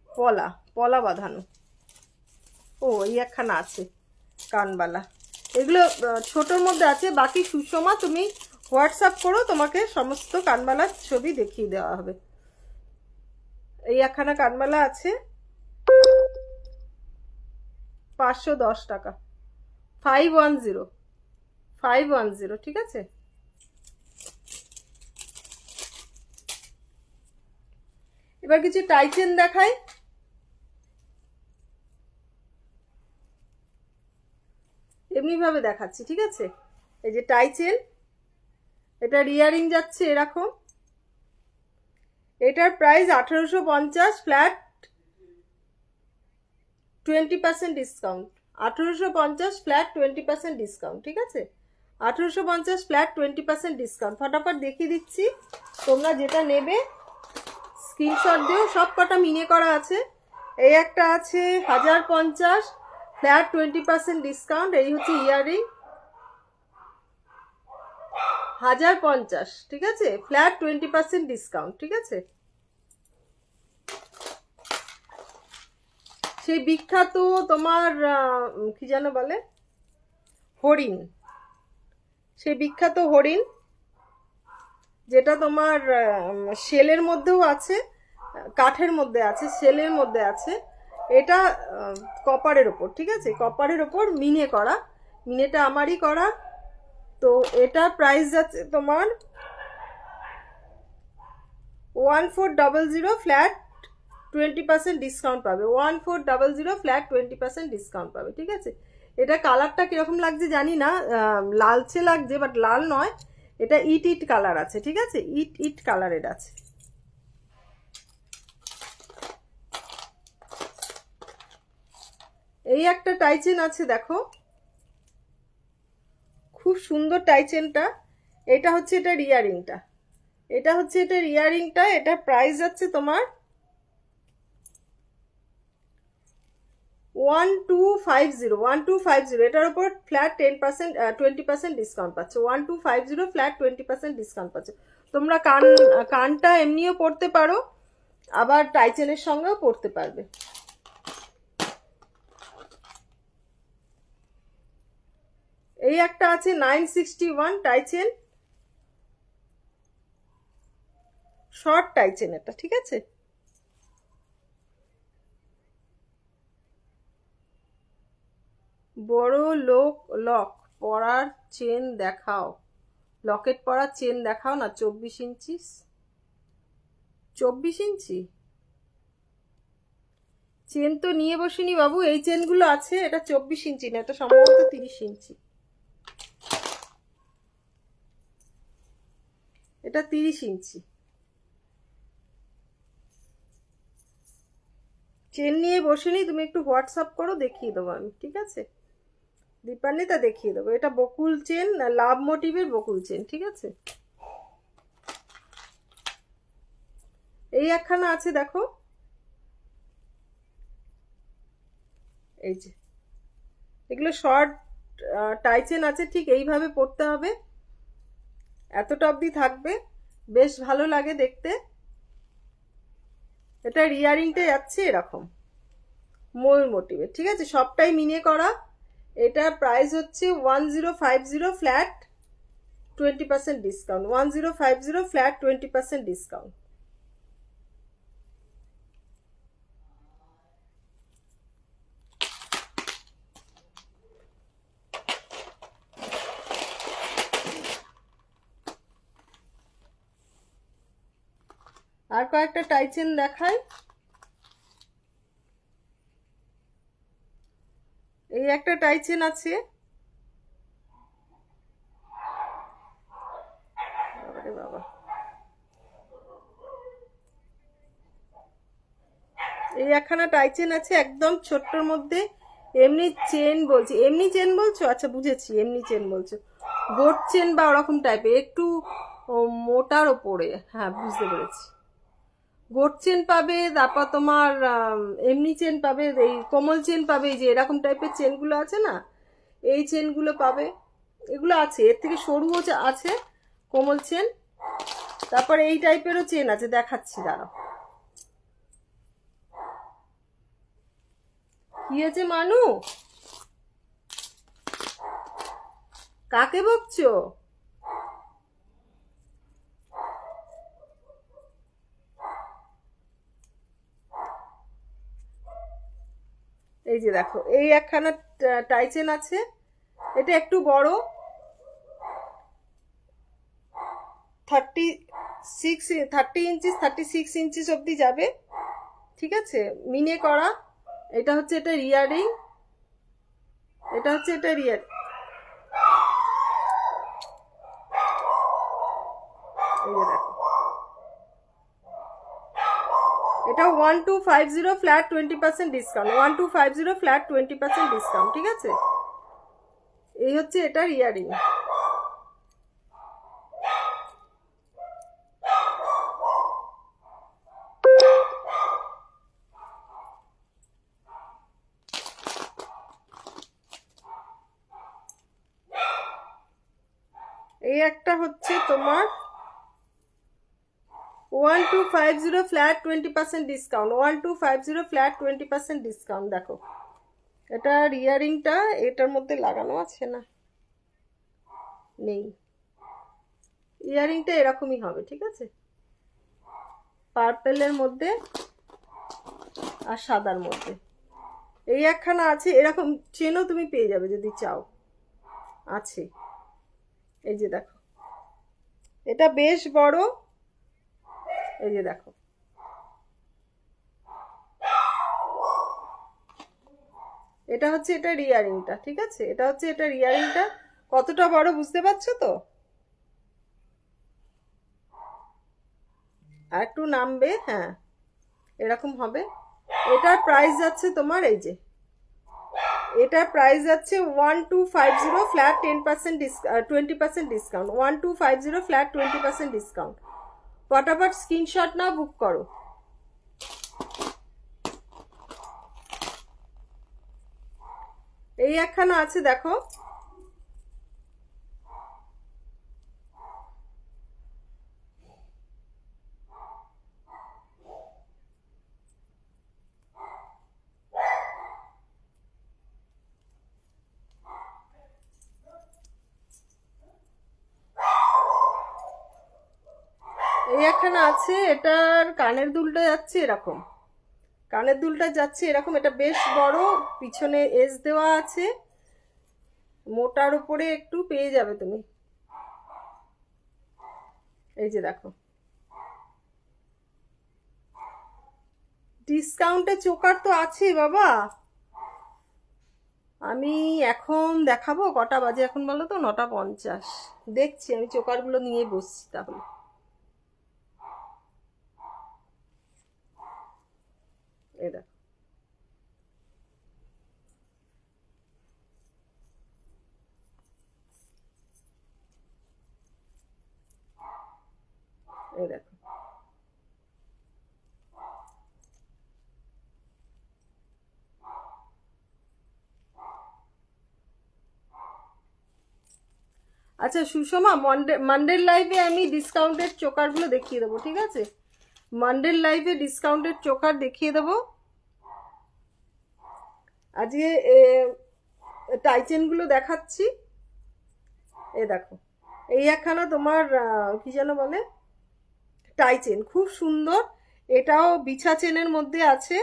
পলা, পলা বাঁধানো। ও, এই একখানা আছে কানবালা। এগুলো ছোটোর মধ্যে আছে। বাকি সুষমা তুমি হোয়াটসঅ্যাপ করো, তোমাকে সমস্ত কানবালার ছবি দেখিয়ে দেওয়া হবে। এই একখানা কানবালা আছে 510 টাকা, 510, 510, ঠিক আছে। এবার কিছু টাইচেন দেখাই। এমনি ভাবে দেখাচ্ছি, ঠিক আছে। এই যে টাইচেন, এটা রিয়ারিং যাচ্ছে এরকম। এটার price 1850, flat 20% discount. 1850, flat 20% discount, ঠিক আছে। 1850, ফ্ল্যাট 20% ডিসকাউন্ট। ফটাফট দেখিয়ে দিচ্ছি, তোমরা যেটা নেবে স্ক্রিনশট দিও। সব কটা মিনে করা আছে। এই একটা আছে 1050, ফ্ল্যাট 20% ডিসকাউন্ট। এই হচ্ছে ইয়াররিং 1050, ঠিক আছে, ফ্ল্যাট 20% ডিসকাউন্ট, ঠিক আছে। সেই বিখ্যাত তোমার কি যেন বলে, হরিণ, সেই বিখ্যাত হরিণ, যেটা তোমার শেলের মধ্যেও আছে, কাঠের মধ্যে আছে, শেলের মধ্যে আছে। এটা কপারের ওপর, ঠিক আছে, কপারের ওপর মিনে করা। মিনেটা আমারই করা। তো এটা প্রাইস যাচ্ছে তোমার 1400, ফ্ল্যাট 20% ডিসকাউন্ট পাবে। 1400, ফ্ল্যাট 20% ডিসকাউন্ট পাবে, ঠিক আছে। এটা কালারটা কিরকম লাগছে জানি না, লালচে লাগছে, বাট লাল নয়, এটা ইট ইট কালার আছে, ঠিক আছে, ইট ইট কালারের আছে। এই একটা টাইচেন আছে, দেখো, খুব সুন্দর টাইচেনটা। এটা হচ্ছে এটা রিয়ারিংটা, এটা হচ্ছে এটা রিয়ারিংটা। এটা প্রাইস যাচ্ছে তোমার 1250, 1250। এটার উপর ফ্ল্যাট 10%, 20% ডিসকাউন্ট পাচ্ছে। 1250, ফ্ল্যাট 20% ডিসকাউন্ট পাচ্ছে। তোমরা কানটা এমনিও পড়তে পারো, আবার টাইচেনের সঙ্গেও পড়তে পারবে। এই একটা আছে 961 টাইচেন, শর্ট টাইচেন এটা, ঠিক আছে। বড় লক পরার চেন দেখাও, লকেট পরার চেন দেখাও না। 24 ইঞ্চি, 24 ইঞ্চি চেন তো নিয়ে বসিনি বাবু। এই চেনগুলো আছে, এটা 24 ইঞ্চি না, এটা সম্ভবত 30 ইঞ্চি। এটা 30 ইঞ্চি চেন নিয়ে বসিনি। তুমি একটু হোয়াটসঅ্যাপ করো, দেখিয়ে দেবো আমি, ঠিক আছে দীপান্বিতা, দেখিয়ে দেবো। এটা বকুল চেন, লাভ মোটিভের বকুল চেন, ঠিক আছে। এই একখানা আছে দেখো, এই যে এগুলো শর্ট টাই চেন আছে, ঠিক এইভাবে পরতে হবে, এতটা অবধি থাকবে, বেশ ভালো লাগে দেখতে। এটা ইয়ারিংটা যাচ্ছে এরকম ময়ূর মোটিভের, ঠিক আছে, সবটাই মিনে করা। এটার প্রাইস হচ্ছে 1050 ফ্ল্যাট 20% ডিসকাউন্ট, 1050 ফ্ল্যাট 20% ডিসকাউন্ট। আর কয়েকটা টাই চেন দেখাই। এই একটা টাই চেন আছে, বাবা এই একখানা টাই চেন আছে একদম ছোট্টর মধ্যে। এমনি চেন বলছি, এমনি চেন বলছো, আচ্ছা বুঝেছি, এমনি চেন বলছো, গোট চেন বা ওরকম টাইপের, একটু মোটার ওপরে, হ্যাঁ বুঝতে পেরেছি। গোট চেন পাবে, তারপর তোমার এমনি চেন পাবে, এই কোমল চেন পাবে, এই যে এরকম টাইপের চেনগুলো আছে না, এই চেনগুলো পাবে, এগুলো আছে। এর থেকে সরুও আছে কোমল চেন, তারপর এই টাইপেরও চেন আছে, দেখাচ্ছি দাঁড়াও। কি হয়েছে মানু, কাকে বকছো? এই যে দেখো, এই একখানা টাই চেন আছে, এটা একটু বড়, 36 অবধি যাবে, ঠিক আছে, মিনে করা। এটা হচ্ছে এটা রিয়ারিং, এটা হচ্ছে এটা রিয়ার, এই যে দেখো, এটা 1250 ফ্ল্যাট 20% ডিসকাউন্ট, 1250 ফ্ল্যাট 20% ডিসকাউন্ট, ঠিক আছে। এই হচ্ছে এটা ইয়ারিং। এই একটা হচ্ছে তোমার 1250 ফ্ল্যাট 20% ডিসকাউন্ট, 1250 ফ্ল্যাট 20% ডিসকাউন্ট। দেখো এটা ইয়ারিংটা এটার মধ্যে লাগানো আছে না, নেই, ইয়ারিংটা এরকমই হবে, ঠিক আছে, পার্পেলের মধ্যে আর সাদার মধ্যে। এই একখানা আছে, এরকম চেনও তুমি পেয়ে যাবে যদি চাও, আছে। এই যে দেখো, এটা বেশ বড়, এই যে দেখো, এটা হচ্ছে এটা রিয়ারিংটা, ঠিক আছে, এটা হচ্ছে এটা রিয়ারিংটা। কতটা বড় বুঝতে পারছো তো? আর একটু নামবে, হ্যাঁ এরকম হবে। এটার প্রাইস যাচ্ছে তোমার, এই যে এটার প্রাইস যাচ্ছে 1250 ফ্ল্যাট 20% ডিসকাউন্ট, 1250 ফ্ল্যাট 20% ডিসকাউন্ট। ফটাফট স্ক্রিনশট না বুক করো। এই একখানা আছে দেখো, এই একখানা আছে, এটার কানের দুলটা যাচ্ছে এরকম, কানের দুলটা যাচ্ছে এরকম, এটা বেশ বড়, পিছনে এজ দেওয়া আছে, মোটার উপরে একটু পেয়ে যাবে তুমি। এই যে দেখো, ডিসকাউন্টে চোকার তো আছে বাবা। আমি এখন দেখাবো, কটা বাজে এখন বলো তো? 9:50। দেখছি, আমি চোকারগুলো নিয়ে বসছি তাহলে। এই দেখো, এই দেখো, আচ্ছা সুষমা, মানডের লাইভে আমি ডিসকাউন্টেড চোকারগুলো দেখিয়ে দেবো, ঠিক আছে? মানডের লাইভে ডিসকাউন্টেড চোকার দেখিয়ে দেবো। আজকে টাইচেনগুলো দেখাচ্ছি। এই দেখো, এই একখানা তোমার কি যেন বলে, টাইচেন, খুব সুন্দর। এটাও বিছা চেনের মধ্যে আছে।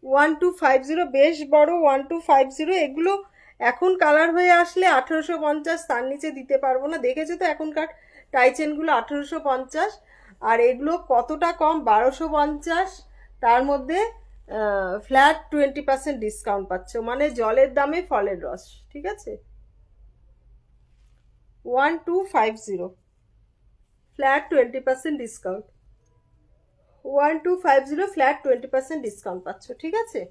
1250, বেশ বড় 1250। এগুলো এখন কালার হয়ে আসলে 1850, তার নিচে দিতে পারবো না। দেখেছো তো এখনকার টাইচেনগুলো 1850, আর এগুলো কতটা কম, 1250। তার মধ্যে ফ্ল্যাট 20% ডিসকাউন্ট পাচ্ছ, মানে জলের দামে ফলের রস, ঠিক আছে? 1250, ফ্ল্যাট 20% ডিসকাউন্ট। 1250 ফ্ল্যাট 20% ডিসকাউন্ট পাচ্ছ, ঠিক আছে?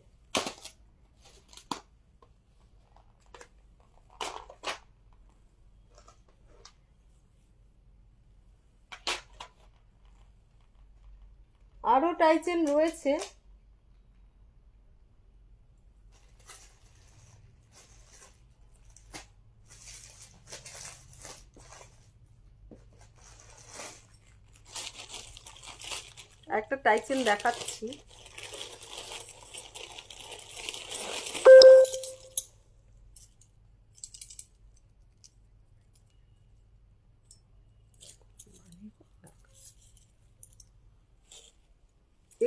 আরো টাইচেন রয়েছে। একটা টাইচেন দেখাচ্ছি।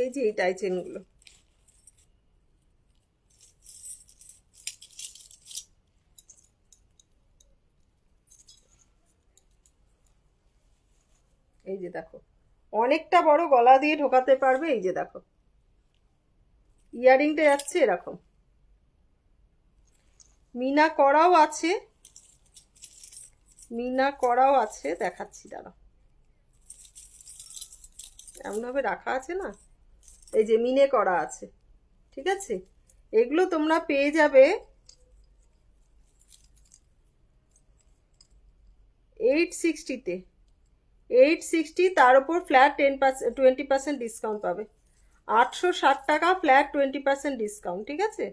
এই যে এই টাইচেনগুলো, এই যে দেখো, অনেকটা বড়, গলা দিয়ে ঢোকাতে পারবে। এই যে দেখো, ইয়ারিংটা যাচ্ছে এরকম, মিনা করাও আছে, মিনা করাও আছে, দেখাচ্ছি দাঁড়া। এমনভাবে রাখা আছে না, এই যে মিনে করা আছে, ঠিক আছে? এগুলো তোমরা পেয়ে যাবে 860-তে। 860, তার উপর ফ্ল্যাট 20% ডিসকাউন্ট পাবে। 860 টাকা ফ্ল্যাট 20% ডিসকাউন্ট, ঠিক আছে?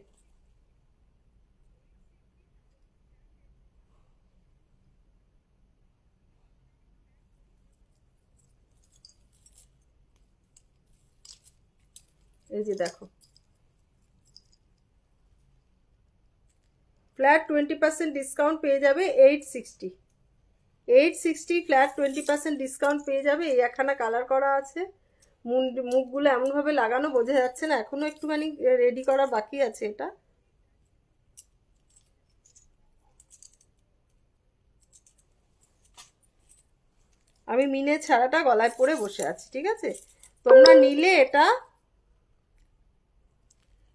এই যে দেখো, ফ্ল্যাট 20% ডিসকাউন্ট পেয়ে যাবে 860। 860 ফ্ল্যাট 20% ডিসকাউন্ট পেয়ে যাবে। এই একখানা কালার করা আছে, মুখগুলো এমনভাবে লাগানো বোঝা যাচ্ছে না, এখনো একটুখানি রেডি করা বাকি আছে এটা। আমি মিনের ছাড়াটা গলায় পরে বসে আছি, ঠিক আছে? তোমরা নিলে এটা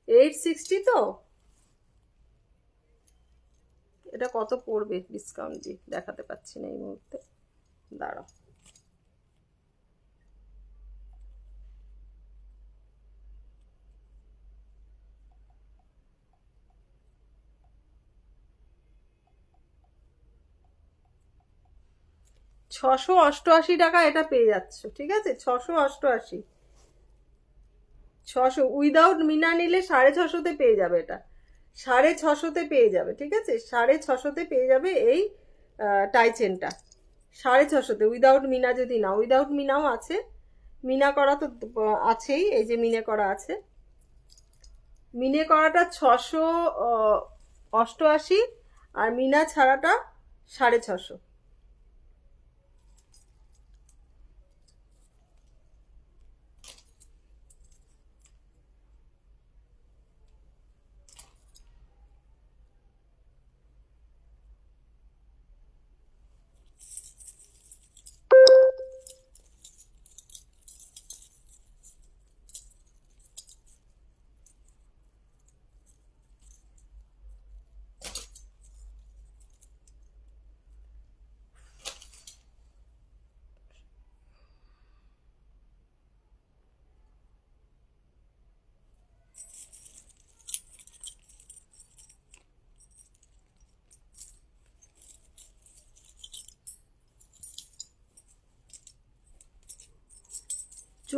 860, তো এটা কত পড়বে ডিসকাউন্ট দিয়ে দেখাতে পাচ্ছি না এই মুহূর্তে, দাঁড়াও। $688 এটা পেয়ে যাচ্ছ, ঠিক আছে? 688। 600 উইদাউট মিনা নিলে 650-তে পেয়ে যাবে এটা। 650-তে পেয়ে যাবে, ঠিক আছে? 650-তে পেয়ে যাবে এই টাইচেনটা। 650-তে উইদাউট মিনা যদি না, উইদাউট মিনাও আছে, মিনা করা তো আছেই। এই যে মিনে করা আছে, মিনে করাটা 688, আর মিনা ছাড়াটা 650।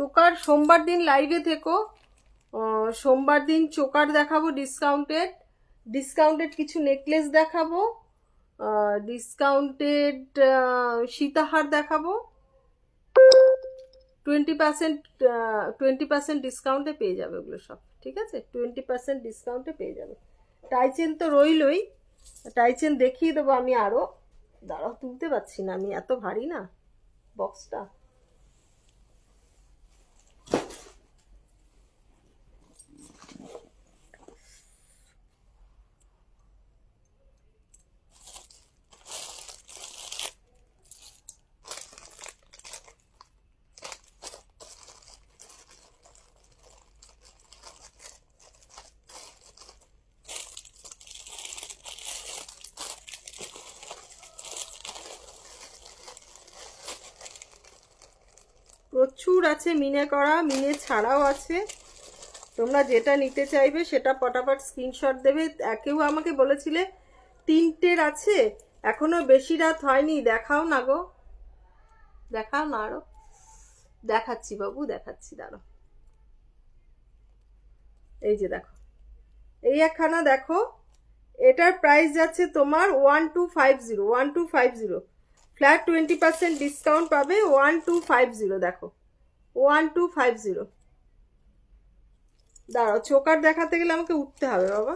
চোকার সোমবার দিন লাইভে থেকো, সোমবার দিন চোকার দেখাবো ডিসকাউন্টেড কিছু নেকলেস দেখাবো, ডিসকাউন্টেড সীতাহার দেখাবো। 20% ডিসকাউন্টে পেয়ে যাবে ওগুলো সব, ঠিক আছে? 20% ডিসকাউন্টে পেয়ে যাবে। টাইচেন তো রইলই, টাইচেন দেখিয়ে দেবো আমি আরও। দাঁড়াও, তুলতে পারছি না, আমি এত ভারী না বক্সটা। প্রচুর আছে মিনে করা, মিনে ছাড়াও আছে। তোমরা যেটা নিতে চাইবে সেটা পটাপট স্ক্রিনশট দেবে। কেউ আমাকে বলেছিলে 3টের আছে, এখনো বেশি রাত হয়নি, দেখাও না গো, দেখাও না আরো। দেখাচ্ছি বাবু, দেখাচ্ছি, দাঁড়াও। এই যে দেখো, এই একখানা দেখো, এটার প্রাইস যাচ্ছে তোমার 1250 ফ্ল্যাট 20% ডিসকাউন্ট পাবে। 1250 দেখো, 1250। দাঁড়াও, চোকার দেখাতে গেলে আমাকে উঠতে হবে বাবা।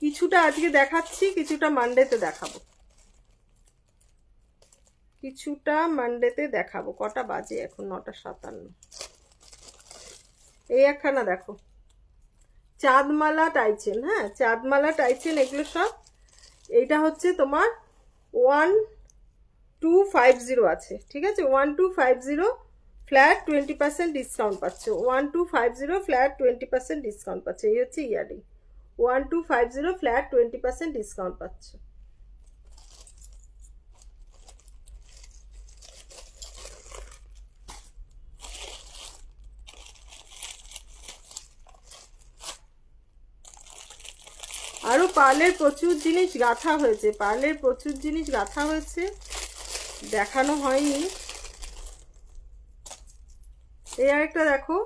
কিছুটা আজকে দেখাচ্ছি, কিছুটা মানডেতে দেখাবো, কিছুটা মানডেতে দেখাবো। কটা বাজে এখন? 9:57। এই একখানা দেখো, চাঁদমালা টাইচেন, হ্যাঁ চাঁদমালা টাইচেন, এগুলো সব। এইটা হচ্ছে তোমার 1250 আছে, ঠিক আছে? 1250 ফ্ল্যাট 20% ডিসকাউন্ট পাচ্ছ। 1250 ফ্ল্যাট 20% ডিসকাউন্ট পাচ্ছ। এই হচ্ছে ইয়ারিং। 1250 ফ্ল্যাট 20% ডিসকাউন্ট পাচ্ছ। আরো পার্লের প্রচুর জিনিস গাঁথা হয়েছে, পার্লের প্রচুর জিনিস গাঁথা হয়েছে, দেখানো হয়নি। এই আরেকটা দেখো,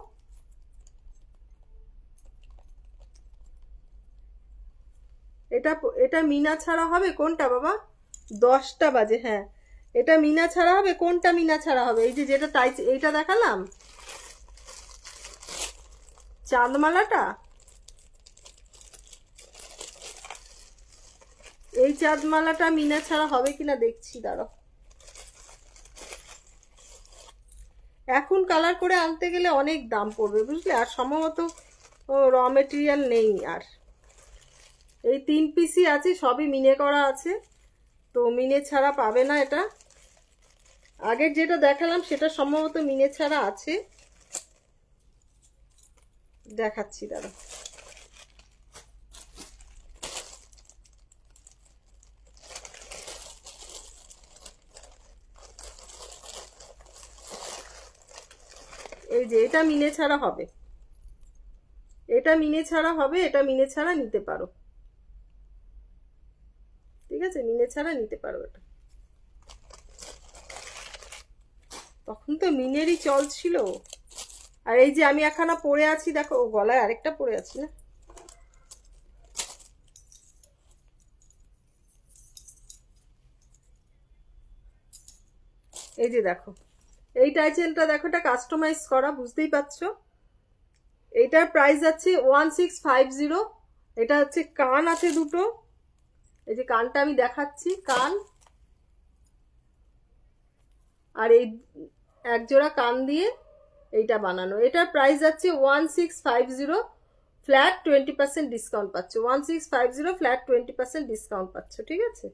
এটা এটা মিনা ছাড়া হবে কোনটা বাবা? 10টা বাজে, হ্যাঁ এটা মিনা ছাড়া হবে। কোনটা মিনা ছাড়া হবে? এই যে যেটা টাইচ, এইটা দেখালাম, চাঁদমালাটা। এই চাঁদমালাটা মিনা ছাড়া হবে কিনা দেখছি, দাঁড়াও। এখন কালার করে আনতে গেলে অনেক দাম পড়বে, বুঝলে? আর সম্ভবত র মেটেরিয়াল নেই আর। এই 3 পিসই আছে, সবই মিনে করা আছে, তো মিনে ছাড়া পাবে না এটা। আগের যেটা দেখালাম সেটা সম্ভবত মিনে ছাড়া আছে, দেখাচ্ছি, দাঁড়া। এই যে এটা মিনে ছাড়া হবে, এটা মিনে ছাড়া হবে, এটা মিনে ছাড়া নিতে পারো, ঠিক আছে? মিনে ছাড়া নিতে পারো এটা। তখন তো মিনেরই চল ছিল। আর এই যে আমি একখানা পরে আছি দেখো, গলায় আরেকটা পরে আছি না, এই যে দেখো, এই টাইচেনটা দেখো, এটা কাস্টমাইজ করা, বুঝতেই পারছো। এইটার প্রাইস আছে 1650। এটা হচ্ছে কান আছে দুটো, এই যে কানটা আমি দেখাচ্ছি, কান আর এই এক জোড়া কান দিয়ে এইটা বানানো। এটার প্রাইস যাচ্ছে 1650 ফ্ল্যাট 20% ডিসকাউন্ট পাচ্ছ। 1650 ফ্ল্যাট 20% ডিসকাউন্ট পাচ্ছ, ঠিক আছে?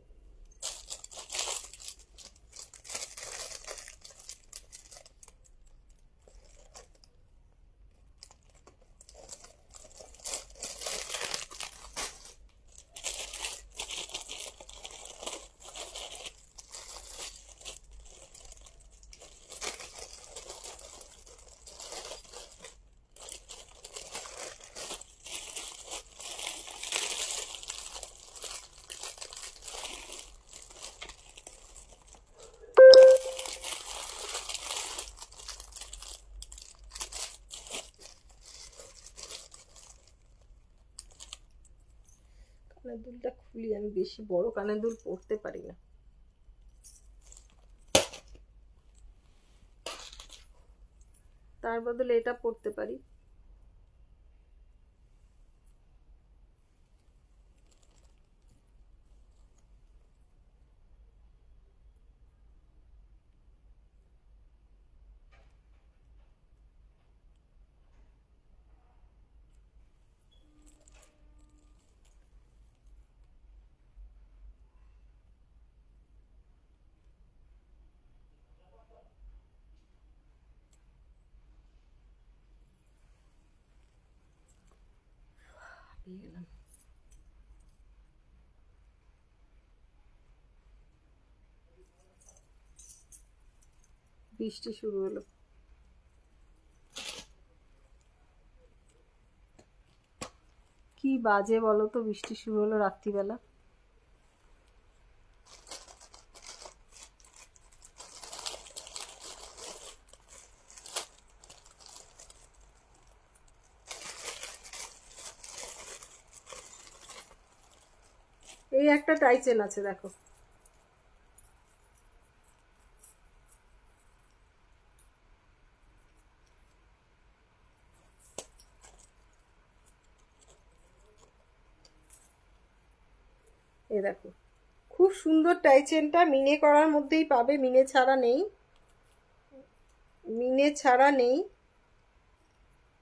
কানের দুলটা খুলি, আমি বেশি বড় কানের দুল পরতে পারি না। তার বদলে এটা পরতে পারি। গেলাম। বৃষ্টি শুরু হলো। কি বাজে বলো তো, বৃষ্টি শুরু হলো রাত্রিবেলা। এই একটা টাই চেন আছে দেখো, এই দেখো খুব সুন্দর টাই চেনটা, মিনে করার মধ্যেই পাবে, মিনে ছাড়া নেই, মিনে ছাড়া নেই,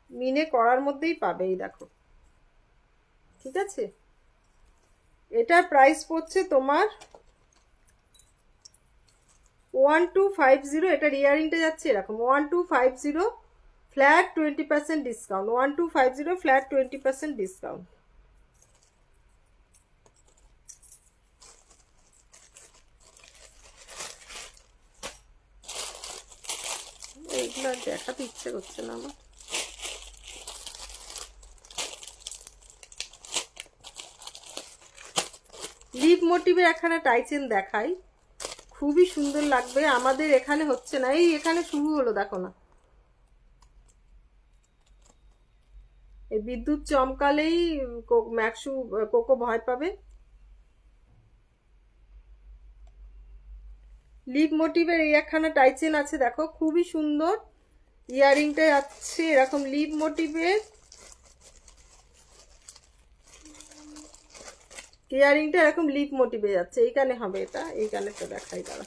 মিনে করার মধ্যেই পাবে। এই দেখো, ঠিক আছে। এটার প্রাইস পড়ছে তোমার 1250। এটার ইয়ারিংটা যাচ্ছে এরকম 1250 ফ্ল্যাট 20% ডিসকাউন্ট, 1250 ফ্ল্যাট 20% ডিসকাউন্ট। এইগুলো দেখাতে ইচ্ছে করছে না আমার। লিভ মোটিভের এখানে টাইচেন দেখাই, খুবই সুন্দর লাগবে। আমাদের এখানে হচ্ছে না, এই এখানে শুরু হলো দেখো না, এই বিদ্যুৎ চমকালেই ম্যাক্সু কোকো ভয় পাবে। লিভ মোটিভের এই একখানা টাইচেন আছে দেখো, খুবই সুন্দর। ইয়ারিংটা আছে এরকম লিভ মোটিভের, ইয়ারিংটা এরকম লিভ মোটিভে যাচ্ছে। এইখানে হবে এটা, এইখানে তো দেখাই দাঁড়া।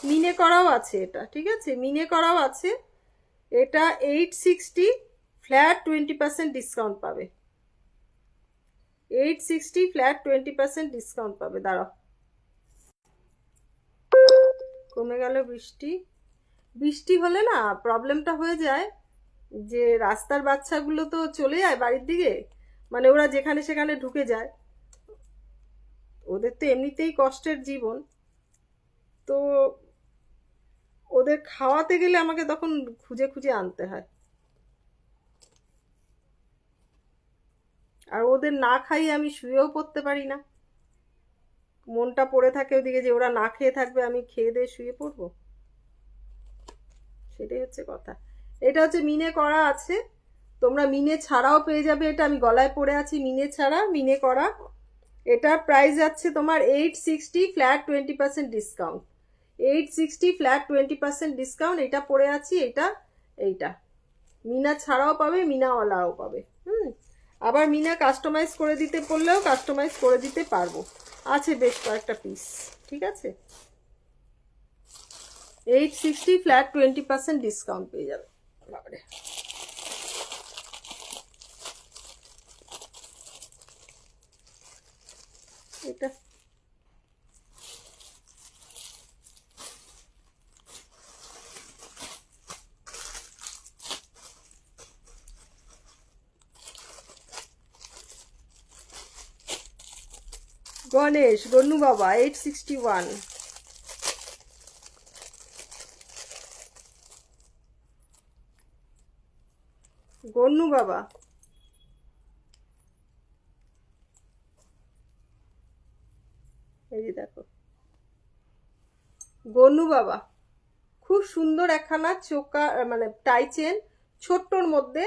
মিনে করাও আছে এটা, ঠিক আছে, মিনে করাও আছে। এটা 860 ফ্ল্যাট 20% ডিসকাউন্ট পাবে, 860 ফ্ল্যাট 20% ডিসকাউন্ট পাবে। দাঁড়াও, কমে গেল বৃষ্টি। বৃষ্টি হলে না প্রবলেমটা হয়ে যায় যে রাস্তার বাচ্চাগুলো তো চলে যায় বাড়ির দিকে, মানে ওরা যেখানে সেখানে ঢুকে যায়, ওদের তো এমনিতেই কষ্টের জীবন, তো ওদের খাওয়াতে গেলে আমাকে তখন খুঁজে খুঁজে আনতে হয়, আর ওদের না খাইয়ে আমি শুয়েও পড়তে পারি না, মনটা পড়ে থাকে ওদিকে যে ওরা না খেয়ে থাকবে, আমি খেয়ে দিয়ে শুয়ে পড়বো, সেটাই হচ্ছে কথা। এটা হচ্ছে মিনে করা আছে, তোমরা মিনে ছাড়াও পেয়ে যাবে। এটা আমি গলায় পরে আছি মিনে ছাড়া, মিনে করা। এটা প্রাইস যাচ্ছে তোমার 860 ফ্ল্যাট 20% ডিসকাউন্ট, 860 ফ্ল্যাট 20% ডিসকাউন্ট। এটা পরে আছি, এটা এইটা মিনা ছাড়াও পাবে, মিনাওয়ালাও পাবে। আবার মিনা কাস্টমাইজ করে দিতে বললেও কাস্টমাইজ করে দিতে পারবো, আছে বেশ কয়েকটা পিস, ঠিক আছে। 860 ফ্ল্যাট 20% ডিসকাউন্ট পেয়ে যাবে। বাবারে, এটা গণেশ গন্নু বাবা 861, গন্নু বাবা, এই যে দেখো গন্নু বাবা, খুব সুন্দর একখানা চোকা মানে টাই চেন, ছোট্টর মধ্যে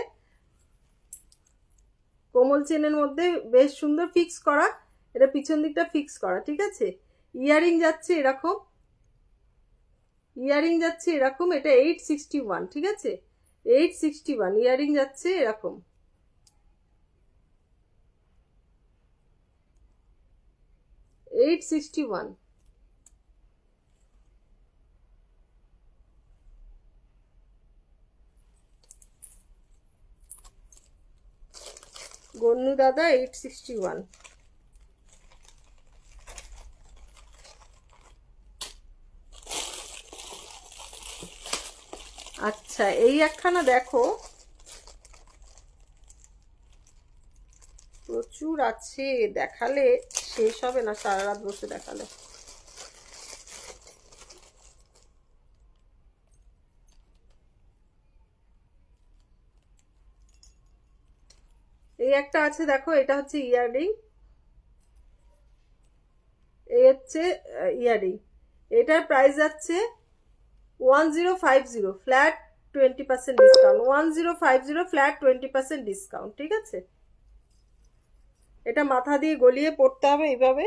কোমল চেনের মধ্যে বেশ সুন্দর ফিক্স করা, এটা পিছন দিকটা ফিক্স করা, ঠিক আছে। ইয়ারিং যাচ্ছে এরকম, ইয়ারিং যাচ্ছে এরকম, এটা 861, ঠিক আছে, 861 ইয়ারিং যাচ্ছে এরকম। $861। গন্নু দাদা 861। আচ্ছা এই একখানা দেখো, প্রচুর আছে, দেখালে শেষ হবে না, সারা রাত বসে দেখালে। এই একটা আছে দেখো, এটা হচ্ছে ইয়াররিং, এই হচ্ছে ইয়াররিং। এটার প্রাইস যাচ্ছে 1050, ফ্ল্যাট 20% ডিসকাউন্ট, 1050 ফ্ল্যাট 20% ডিসকাউন্ট, ঠিক আছে। এটা মাথা দিয়ে গলিয়ে পড়তে হবে এইভাবে।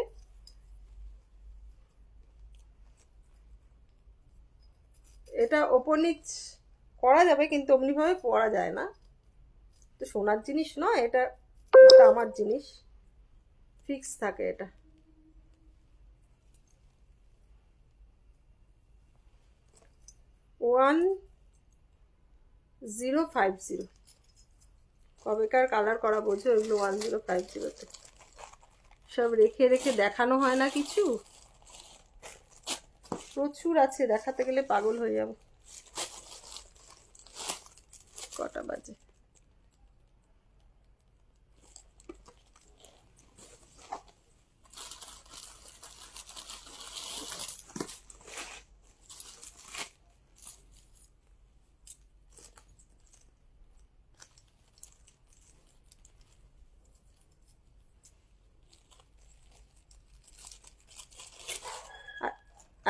এটা ওপর নিচ করা যাবে, কিন্তু অমনিভাবে পরা যায় না, তো সোনার জিনিস নয় এটা, এটা আমার জিনিস, ফিক্স থাকে এটা। ওয়ান 1050, কবেকার কালার করা বোঝো, এগুলো 1050তে সব রেখে রেখে দেখানো হয় না কিছু, প্রচুর আছে, দেখাতে গেলে পাগল হয়ে যাব। কটা বাজে?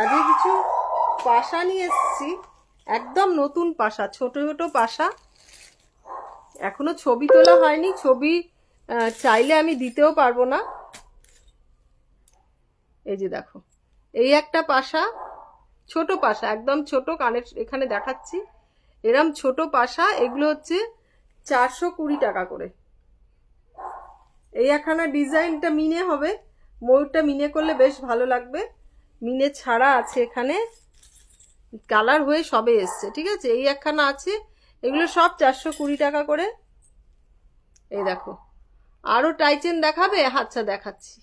আজকে কিছু পাশা নিয়ে এসেছি, একদম নতুন পাশা, ছোট ছোট পাশা, এখনো ছবি তোলা হয়নি, ছবি চাইলে আমি দিতেও পারবো না। এই যে দেখো, এই একটা পাশা, ছোট পাশা, একদম ছোট, কানের এখানে দেখাচ্ছি, এরম ছোট পাশা, এগুলো হচ্ছে 420 টাকা করে। এই একখানা ডিজাইনটা মিনে হবে, ময়ূরটা মিনে করলে বেশ ভালো লাগবে, মিনে ছাড়া আছে এখানে, কালার হয়ে সবে এসছে, ঠিক আছে। এই একখানা আছে, এগুলো সব 420 টাকা করে। এই দেখো, আরো টাইচেন দেখাবে? আচ্ছা দেখাচ্ছি,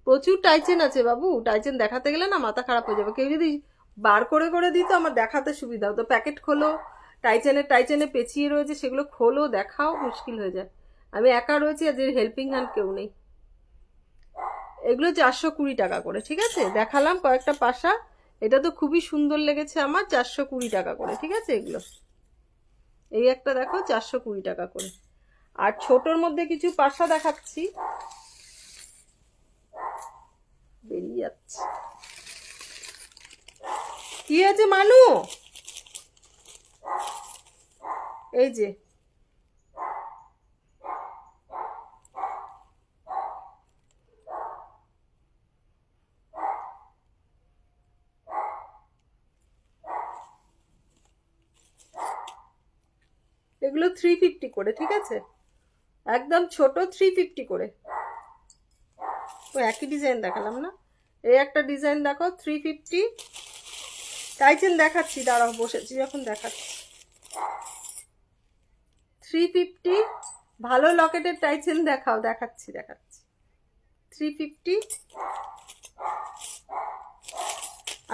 প্রচুর টাইচেন আছে বাবু, টাইচেন দেখাতে গেলে না মাথা খারাপ হয়ে যাবে। কেউ যদি বার করে করে দিত আমার দেখাতে সুবিধা হতো, প্যাকেট খোলো, টাইচেনে পেঁচিয়ে রয়েছে, সেগুলো খোলো, দেখাও, মুশকিল হয়ে যায়। আমি একা রয়েছি, আর যে হেল্পিং হ্যান্ড কেউ নেই। এগুলো 420 টাকা করে, ঠিক আছে। দেখালাম কয়েকটা পাশা, এটা তো খুবই সুন্দর লেগেছে আমার, 420 টাকা করে, ঠিক আছে। এগুলো এই একটা দেখো 420 টাকা করে। আর ছোটর মধ্যে কিছু পাশা দেখাচ্ছি, বেরিয়ে যাচ্ছে। কি আছে মানু? এই যে এগুলো 350 করে, ঠিক আছে, একদম ছোট, 350 করে। ও একই ডিজাইন দেখালাম না, এই একটা ডিজাইন দেখো 350। টাইচেন দেখাচ্ছি, দাঁড়াও, বসেছি যখন দেখাচ্ছি। 350, ভালো লকেটের টাইচেন দেখাও, দেখাচ্ছি 350।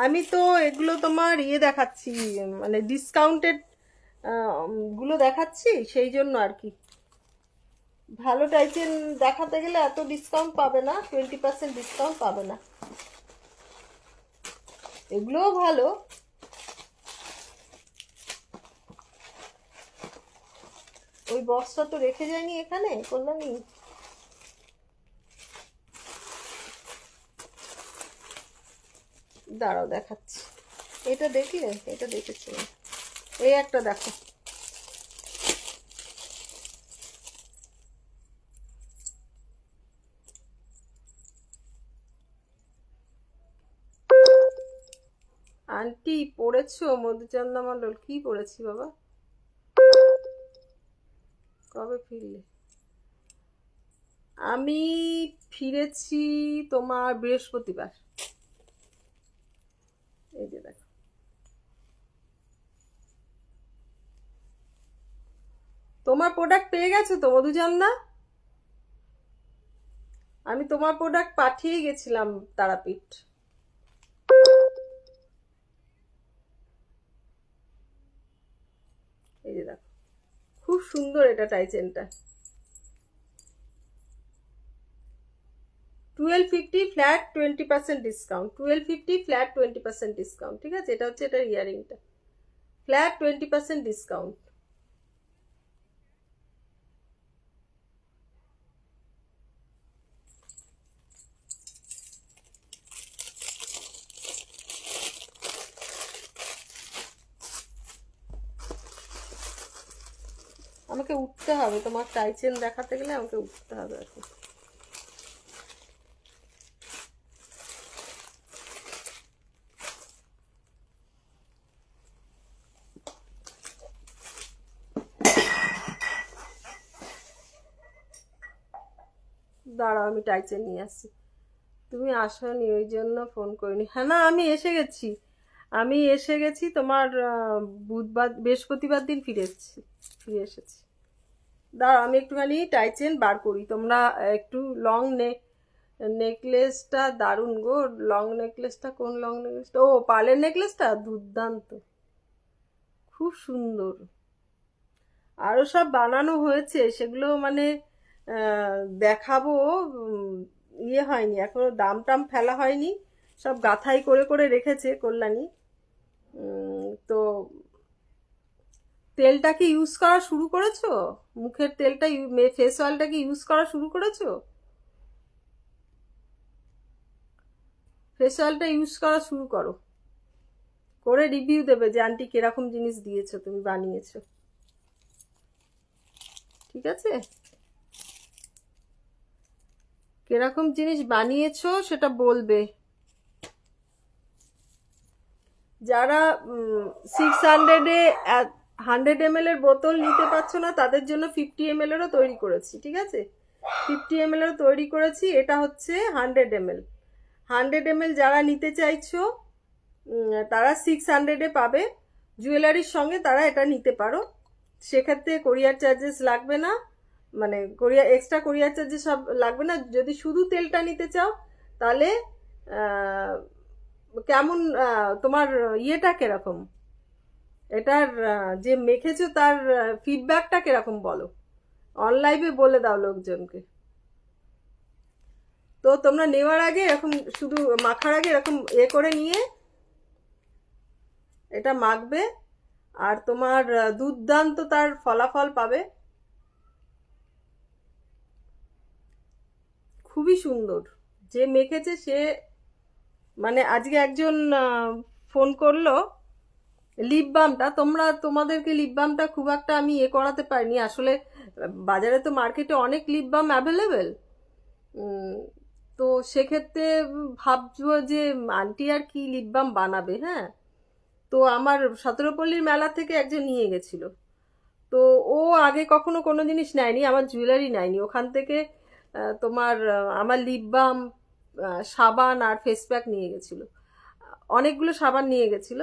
আমি তো এগুলো তোমার ইয়ে দেখাচ্ছি, মানে ডিসকাউন্টেড গুলো দেখাচ্ছি, সেই জন্য আর কি। ভালো টাইচেন দেখাতে গেলে এত ডিসকাউন্ট পাবে না, 20% ডিসকাউন্ট পাবে না। এগুলোও ভালো, ওই বক্সটা তো রেখে যায়নি এখানে, কল্যাণী। দাঁড়াও দেখাচ্ছি, এটা দেখলে, এটা দেখেছি, এই একটা দেখো, আন্টি পড়েছো মধুচন্দ্রা মণ্ডল? কি পড়েছি বাবা? কবে ফিরলে? আমি ফিরেছি তোমার বৃহস্পতিবার। এই যে দেখো, তোমার প্রোডাক্ট পেয়ে গেছো তো মধুচন্দ্রা? আমি তোমার প্রোডাক্ট পাঠিয়ে গেছিলাম তারাপীঠ। এই যে দেখো, খুব সুন্দর এটা টাইচেনটা। 1250 ফ্ল্যাট 20% ডিসকাউন্ট, 1250 ফ্ল্যাট 20% ডিসকাউন্ট। ঠিক আছে, এটা হচ্ছে এটার ইয়ারিংটা, ফ্ল্যাট 20% ডিসকাউন্ট। আমাকে উঠতে হবে, তোমার টাইচেন দেখাতে গেলে আমাকে উঠতে হবে এখন। দাঁড়াও, আমি টাইচেন নিয়ে আসছি। তুমি আসোনি ওই জন্য ফোন করিনি। হ্যাঁ না, আমি এসে গেছি, আমি এসে গেছি তোমার বুধবার বৃহস্পতিবার দিন ফিরে এসেছি। দাঁড়াও আমি একটুখানি টাইচেন বার করি। তোমরা একটু লং নেকলেসটা দারুণ গো। লং নেকলেসটা কোন লং নেকলেসটা? ও পার্লের নেকলেসটা দুর্দান্ত, খুব সুন্দর। আরও সব বানানো হয়েছে, সেগুলো মানে দেখাবো। ইয়ে হয়নি এখনো, দাম টাম ফেলা হয়নি, সব গাঁথাই করে করে রেখেছে কল্যাণী। তো তেলটা কি ইউজ করা শুরু করেছো? মুখের তেলটা, ফেস অয়েলটা কি ইউজ করা শুরু করেছো? ফেস অয়েলটা ইউজ করা শুরু করো, করে রিভিউ দেবে যে আন্টি কিরকম জিনিস দিয়েছো, তুমি বানিয়েছো। ঠিক আছে, কিরকম জিনিস বানিয়েছো সেটা বলবে। যারা 600-এ 100 ml এর বোতল নিতে পারছো না, তাদের জন্য 50 ml এরও তৈরি করেছি। ঠিক আছে, 50 ml এরও তৈরি করেছি। এটা হচ্ছে 100 ml। 100 ml যারা নিতে চাইছো তারা 600-এ পাবে। জুয়েলারির সঙ্গে তারা এটা নিতে পারো, সেক্ষেত্রে কোরিয়ার চার্জেস লাগবে না, মানে এক্সট্রা কোরিয়ার চার্জেস সব লাগবে না। যদি শুধু তেলটা নিতে চাও তাহলে কেমন, তোমার ইয়েটা কিরকম, এটার যে মেখেছো তার ফিডব্যাকটা কিরকম বলো, অনলাইনে বলে দাও লোকজনকে। তো তোমরা নেওয়ার আগে এরকম, শুধু মাখার আগে এরকম করে নিয়ে এটা মাখবে, আর তোমার দুর্দান্ত তার ফলাফল পাবে। খুবই সুন্দর। যে মেখেছে সে, মানে আজকে একজন ফোন করলো, লিপ বামটা, তোমাদেরকে লিপ বামটা খুব একটা আমি করাতে পারিনি আসলে। বাজারে তো মার্কেটে অনেক লিপ বাম অ্যাভেলেবেল। তো সেক্ষেত্রে ভাবছো যে আন্টি আর কি লিপ বাম বানাবে। হ্যাঁ, তো আমার সতেরোপল্লীর মেলা থেকে একজন নিয়ে গেছিল। তো ও আগে কখনো কোনো জিনিস নেয়নি, আমার জুয়েলারি নেয়নি ওখান থেকে। তোমার আমার লিপ বাম, সাবান আর ফেস প্যাক নিয়ে গেছিল, অনেকগুলো সাবান নিয়ে গেছিল।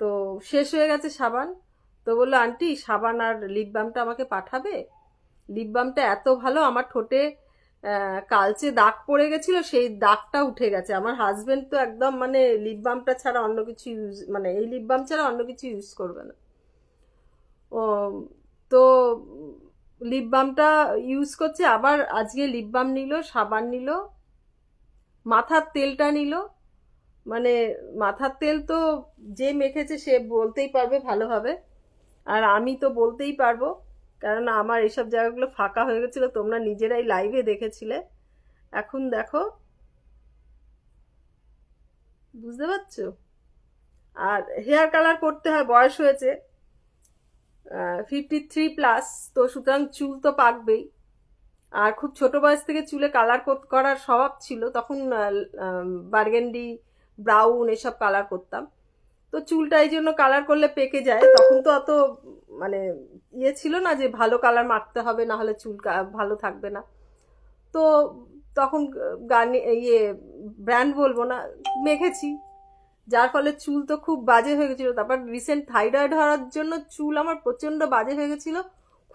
তো শেষ হয়ে গেছে সাবান, তো বললো আন্টি সাবান আর লিপ বামটা আমাকে পাঠাবে। লিপ বামটা এত ভালো, আমার ঠোঁটে কালচে দাগ পড়ে গেছিল, সেই দাগটা উঠে গেছে। আমার হাজবেন্ড তো একদম মানে লিপ বামটা ছাড়া অন্য কিছু ইউজ, মানে এই লিপ বাম ছাড়া অন্য কিছু ইউজ করবে না ও। তো লিপ বামটা ইউজ করছে, আবার আজকে লিপ বাম নিল, সাবান নিল, মাথার তেলটা নিল। মানে মাথার তেল তো যে মেখেছে সে বলতেই পারবে ভালোভাবে, আর আমি তো বলতেই পারবো, কারণ আমার এসব জায়গাগুলো ফাঁকা হয়ে গেছিলো, তোমরা নিজেরাই লাইভে দেখেছিলে। এখন দেখো, বুঝতে পারছো? আর হেয়ার কালার করতে হয়, বয়স হয়েছে 53+, তো সুতরাং চুল তো পাকবেই। আর খুব ছোট বয়স থেকে চুলে কালার করার স্বভাব ছিল, তখন বার্গেন্ডি, ব্রাউন এসব কালার করতাম। তো চুলটা এই জন্য কালার করলে পেকে যায়। তখন তো অত মানে ইয়ে ছিল না যে ভালো কালার মাখতে হবে, না হলে চুল ভালো থাকবে না। তো তখন গার্নি ইয়ে ব্র্যান্ড বলবো না, মেখেছি, যার ফলে চুল তো খুব বাজে হয়ে গেছিলো। তারপর রিসেন্ট থাইরয়েড হওয়ার জন্য চুল আমার প্রচণ্ড বাজে হয়ে গেছিলো,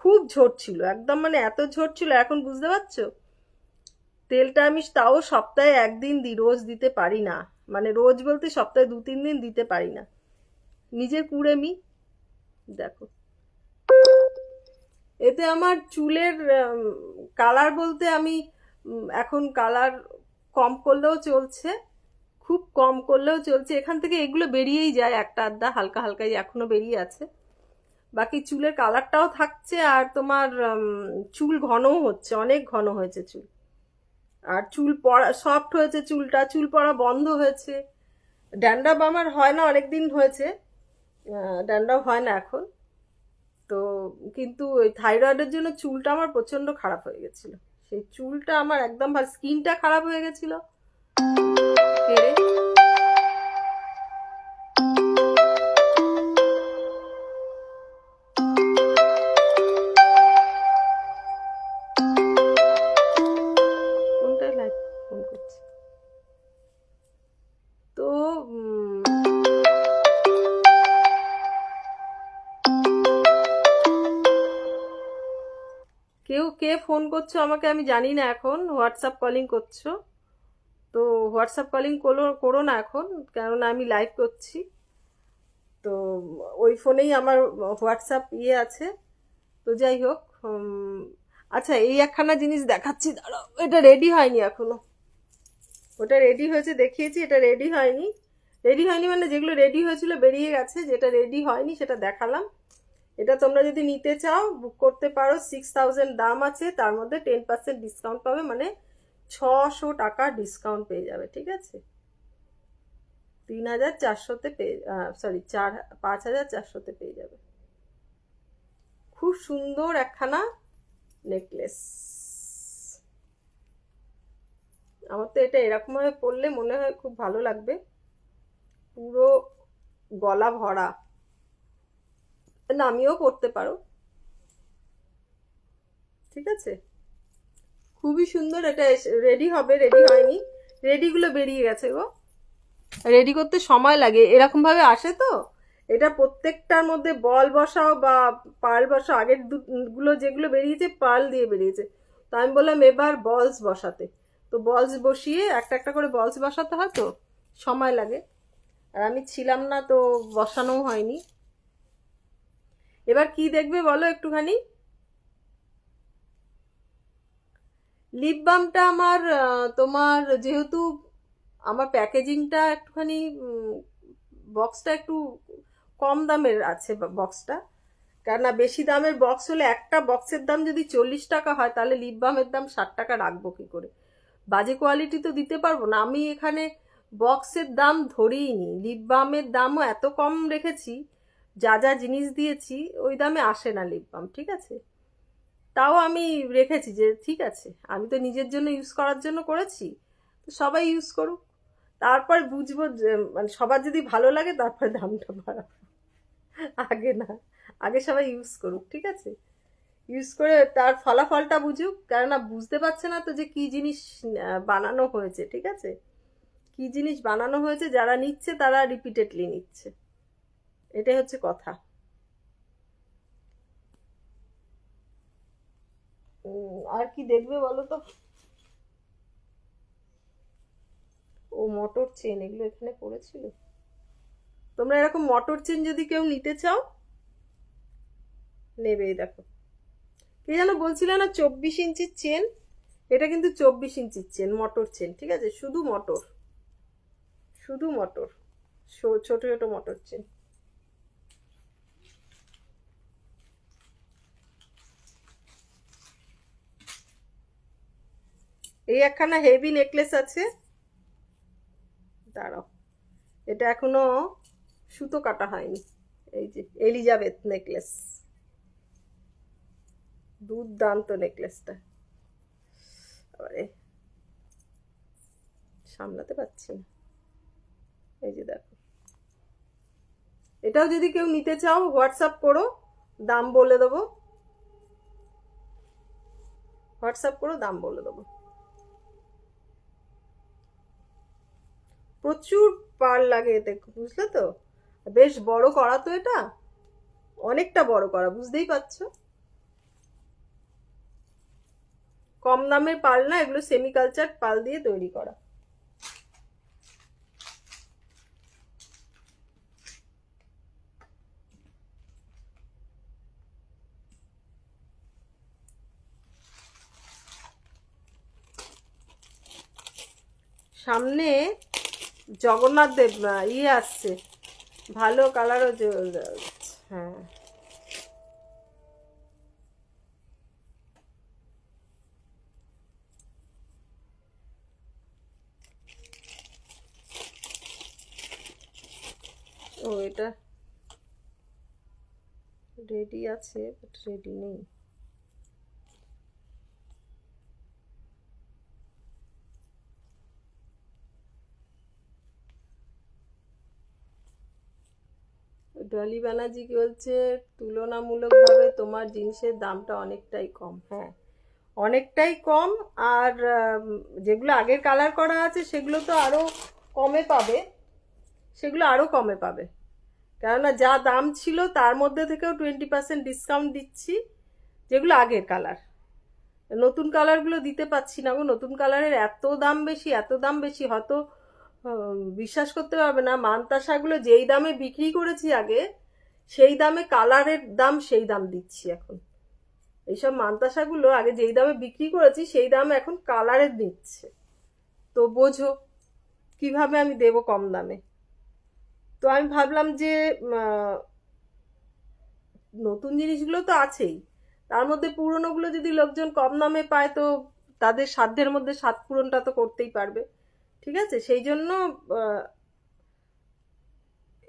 খুব ঝরছিল একদম, মানে এত ঝরছিল, এখন বুঝতে পারছো। তেলটা আমি তাও সপ্তাহে একদিন দিই, রোজ দিতে পারি না, মানে রোজ বলতে সপ্তাহে 2-3 দিন দিতে পারি না। নিজের কুড়েমি দেখো। এতে আমার চুলের কালার বলতে আমি এখন কালার কম করলেও চলছে, খুব কম করলেও চলছে। এখান থেকে এগুলো বেরিয়েই যায় একটা আধটা, হালকা হালকাই এখনো বেরিয়ে আছে। বাকি চুলের কালারটাও থাকছে, আর তোমার চুল ঘনও হচ্ছে, অনেক ঘন হয়েছে চুল। আর চুল পড়া সফট হয়েছে, চুল পড়া বন্ধ হয়েছে। ড্যান্ড্রাফ আমার হয় না, অনেক দিন হয়েছে ড্যান্ড্রাফ হয় না এখন। তো কিন্তু ওই থাইরয়েডের জন্য চুলটা আমার প্রচণ্ড খারাপ হয়ে গেছিলো। সেই চুলটা আমার একদম স্কিনটা খারাপ হয়ে গেছিলো। কোনটায় লাইভ ফোন করছে? তো কে ফোন করছো আমাকে আমি জানি না, এখন হোয়াটসঅ্যাপ কলিং করছো। তো হোয়াটসঅ্যাপ কলিং করো না এখন, কেননা আমি লাইভ করছি। তো ওই ফোনেই আমার হোয়াটসঅ্যাপ ইয়ে আছে। তো যাই হোক, আচ্ছা এই একখানা জিনিস দেখাচ্ছি, দাঁড়াও। এটা রেডি হয়নি এখনো, ওটা রেডি হয়েছে দেখিয়েছি, এটা রেডি হয়নি। রেডি হয়নি মানে যেগুলো রেডি হয়েছিল বেরিয়ে গেছে, যেটা রেডি হয়নি সেটা দেখালাম। এটা তোমরা যদি নিতে চাও বুক করতে পারো, 6000 দাম আছে, তার মধ্যে 10% ডিসকাউন্ট পাবে, মানে 600 টাকা ডিসকাউন্ট পেয়ে যাবে, ঠিক আছে। 3400-তে পেয়ে, সরি 5400-তে পেয়ে যাবে। খুব সুন্দর একখানা নেকলেস। আমার তো এটা এরকম ভাবে পরলে মনে হয় খুব ভালো লাগবে, পুরো গলা ভরা। নামিয়েও পরতে পারো, ঠিক আছে। খুবই সুন্দর। এটা রেডি হবে, রেডি হয়নি, রেডিগুলো বেরিয়ে গেছে গো। রেডি করতে সময় লাগে, এরকম ভাবে আসে তো। এটা প্রত্যেকটার মধ্যে বল বসাও বা পার্ল বসাও। আগের গুলো যেগুলো বেরিয়েছে পার্ল দিয়ে বেরিয়েছে, তো আমি বললাম এবার বলস বসাতে। তো বলস বসিয়ে একটা একটা করে বলস বসাতে হয়, তো সময় লাগে, আর আমি ছিলাম না তো বসানোও হয়নি। এবার কি দেখবে বলো একটুখানি। লিপ বামটা আমার তোমার যেহেতু আমার প্যাকেজিংটা একটুখানি বক্সটা একটু কম দামের আছে বক্সটা, কেননা বেশি দামের বক্স হলে একটা বক্সের দাম যদি 40 টাকা হয়, তাহলে লিপ বামের দাম 60 টাকা রাখবো কি করে? বাজে কোয়ালিটি তো দিতে পারবো না। আমি এখানে বক্সের দাম ধরেই নি, লিপ বামের দামও এত কম রেখেছি, যা যা জিনিস দিয়েছি ওই দামে আসে না লিপ বাম, ঠিক আছে। তাও আমি রেখেছি যে ঠিক আছে, আমি তো নিজের জন্য ইউজ করার জন্য করেছি, তো সবাই ইউজ করুক, তারপর বুঝবো মানে সবার যদি ভালো লাগে তারপর দামটা বাড়াবো, আগে না। আগে সবাই ইউজ করুক, ঠিক আছে। ইউজ করে তার ফলাফলটা বুঝুক, কেননা বুঝতে পারছে না তো যে কি জিনিস বানানো হয়েছে, ঠিক আছে। কি জিনিস বানানো হয়েছে, যারা নিচ্ছে তারা রিপিটেডলি নিচ্ছে, এটাই হচ্ছে কথা। আর কি দেখবে বলো তো। ও মোটর চেন, এগুলো এখানে পড়েছিল। তোমরা এরকম মোটর চেন যদি কেউ নিতে চাও নেবে। এই দেখো, কে যেন বলছিল না 24 ইঞ্চির চেন, এটা কিন্তু 24 ইঞ্চির চেন, মোটর চেন, ঠিক আছে। শুধু মোটর, শুধু মোটর, ছোট ছোট মোটর চেন। এই একখানা হেভি নেকলেস আছে, দাঁড়াও, এটা এখনো সুতো কাটা হয়নি। এই যে এলিজাবেথ নেকলেস, দুর্দান্ত নেকলেসটা। আরে সামলাতে পারছি না, এই যে দেখো, এটাও যদি কেউ নিতে চাও হোয়াটসঅ্যাপ করো, দাম বলে দেবো, হোয়াটসঅ্যাপ করো, দাম বলে দেবো। প্রচুর পাড় লাগে এতে, বুঝলে তো? বেশ বড় করা তো, এটা অনেকটা বড় করা, বুঝতেই পারছো। কম দামের পাল না এগুলো, সেমিকালচার পাল দিয়ে তৈরি করা। সামনে জগন্নাথ দেব ইয়ে আসছে, ভালো কালারও, হ্যাঁ ও এটা রেডি আছে, বাট রেডি নেই। ডলি ব্যানার্জি কি বলছে, তুলনামূলকভাবে তোমার জিনিসের দামটা অনেকটাই কম। হ্যাঁ, অনেকটাই কম। আর যেগুলো আগের কালার করা আছে সেগুলো তো আরও কমে পাবে, সেগুলো আরও কমে পাবে, কেননা যা দাম ছিল তার মধ্যে থেকেও 20% ডিসকাউন্ট দিচ্ছি, যেগুলো আগের কালার। নতুন কালারগুলো দিতে পারছি না গো, নতুন কালারের এত দাম বেশি, এত দাম বেশি, হয়তো বিশ্বাস করতে পারবে না, মানতাসাগুলো যেই দামে বিক্রি করেছি আগে, সেই দামে কালারের দাম সেই দাম দিচ্ছি এখন। এইসব মানতাসাগুলো আগে যেই দামে বিক্রি করেছি সেই দামে এখন কালারের দিচ্ছে, তো বোঝো কিভাবে আমি দেব কম দামে। তো আমি ভাবলাম যে নতুন জিনিসগুলো তো আছেই, তার মধ্যে পুরনোগুলো যদি লোকজন কম দামে পায় তো তাদের সাধ্যের মধ্যে স্বাদ পূরণটা তো করতেই পারবে, ঠিক আছে? সেই জন্য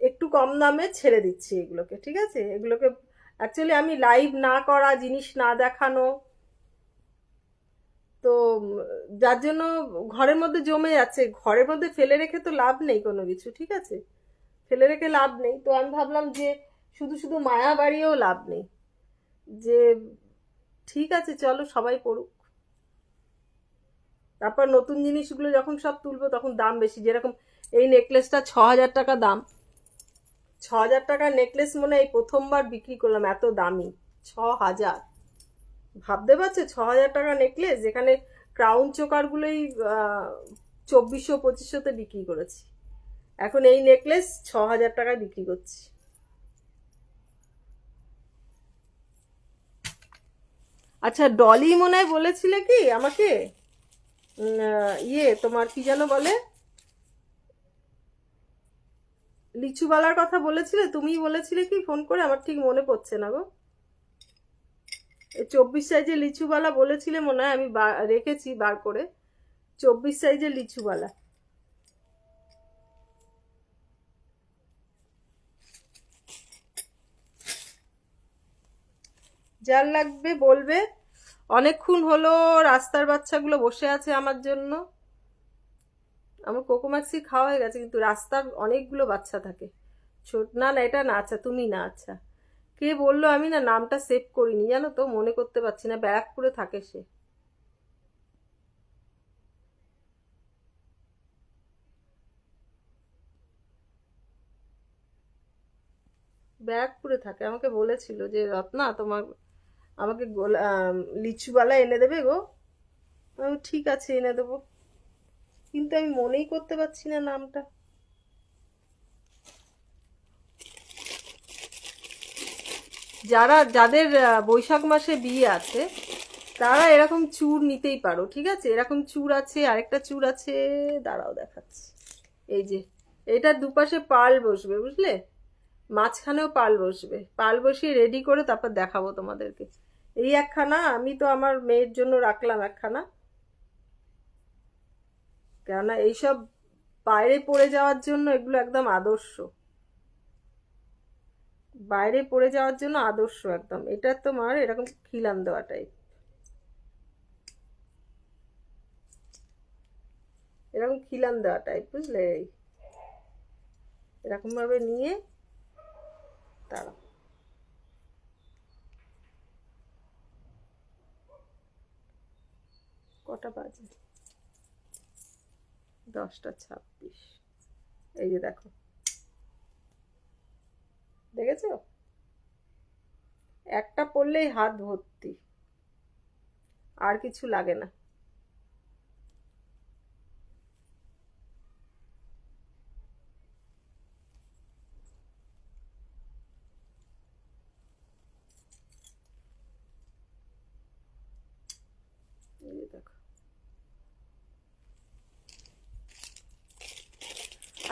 একটু কম দামে ছেড়ে দিচ্ছি এগুলোকে, ঠিক আছে? এগুলোকে অ্যাকচুয়ালি আমি লাইভ না করা, জিনিস না দেখানো, তো যার জন্য ঘরের মধ্যে জমে যাচ্ছে, ঘরের মধ্যে ফেলে রেখে তো লাভ নেই কোনো কিছু, ঠিক আছে? ফেলে রেখে লাভ নেই, তো আমি ভাবলাম যে শুধু শুধু মায়া বাড়িয়েও লাভ নেই, যে ঠিক আছে চলো সবাই পড়ুক, তারপর নতুন জিনিসগুলো যখন সব তুলবো তখন দাম বেশি। যেরকম এই নেকলেসটা 6,000 টাকা দাম, 6,000 টাকার নেকলেস মনে হয় এই প্রথমবার বিক্রি করলাম, এত দামি 6,000। ভাবতে পারছো 6,000 টাকা নেকলেস, যেখানে ক্রাউন চোকারগুলোই 2,400-2,500-তে বিক্রি করেছি, এখন এই নেকলেস 6,000 টাকায় বিক্রি করছি। আচ্ছা, ডলি মনে হয় বলেছিলে কি আমাকে, ইয়ে তোমার কি যেন বলে, লিচুবালার কথা বলেছিলে, তুমিই বলেছিলে কি ফোন করে, আমার ঠিক মনে পড়ছে না গো। 24 সাইজের লিচুবালা বলেছিলে মনে হয়, আমি রেখেছি বার করে, 24 সাইজের লিচুবালা। যার লাগবে বলবে। অনেকক্ষণ হলো রাস্তার বাচ্চাগুলো বসে আছে আমার জন্য, আমার কোকোম্যাক্সি খাওয়া হয়ে গেছে, কিন্তু রাস্তার অনেকগুলো বাচ্চা থাকে। ছোট না, না এটা না, আচ্ছা তুমি না, আচ্ছা কে বললো, আমি না নামটা সেভ করিনি জানো তো, মনে করতে পারছি না, ব্যারাকপুরে থাকে সে। ব্যারাকপুরে থাকে, আমাকে বলেছিল যে রত্না তোমার আমাকে লিচুবালা এনে দেবে গো, আমি ঠিক আছে এনে দেবো, কিন্তু আমি মনেই করতে পারছি না নামটা। যাদের বৈশাখ মাসে বিয়ে আছে তারা এরকম চূড় নিতেই পারো, ঠিক আছে? এরকম চূড় আছে, আরেকটা চূড় আছে, দাঁড়াও দেখাচ্ছি। এই যে এটার দুপাশে পাল বসবে, বুঝলে? মাঝখানেও পাল বসবে, পাল বসিয়ে রেডি করে তারপর দেখাবো তোমাদেরকে। এই একখানা আমি তো আমার মেয়ের জন্য রাখলাম একখানা, কেননা এইসব বাইরে পড়ে যাওয়ার জন্য এগুলো একদম আদর্শ, বাইরে পড়ে যাওয়ার জন্য আদর্শ একদম। এটা তোমার এরকম খিলান দেওয়া টাইপ, এরকম খিলান দেওয়া টাইপ, বুঝলে? এরকম ভাবে নিয়ে দাঁড়াও, কটা বাজে? 10:26। এই যে দেখো, দেখেছো? একটা পরলেই হাত ভর্তি, আর কিছু লাগে না। এই যে দেখো।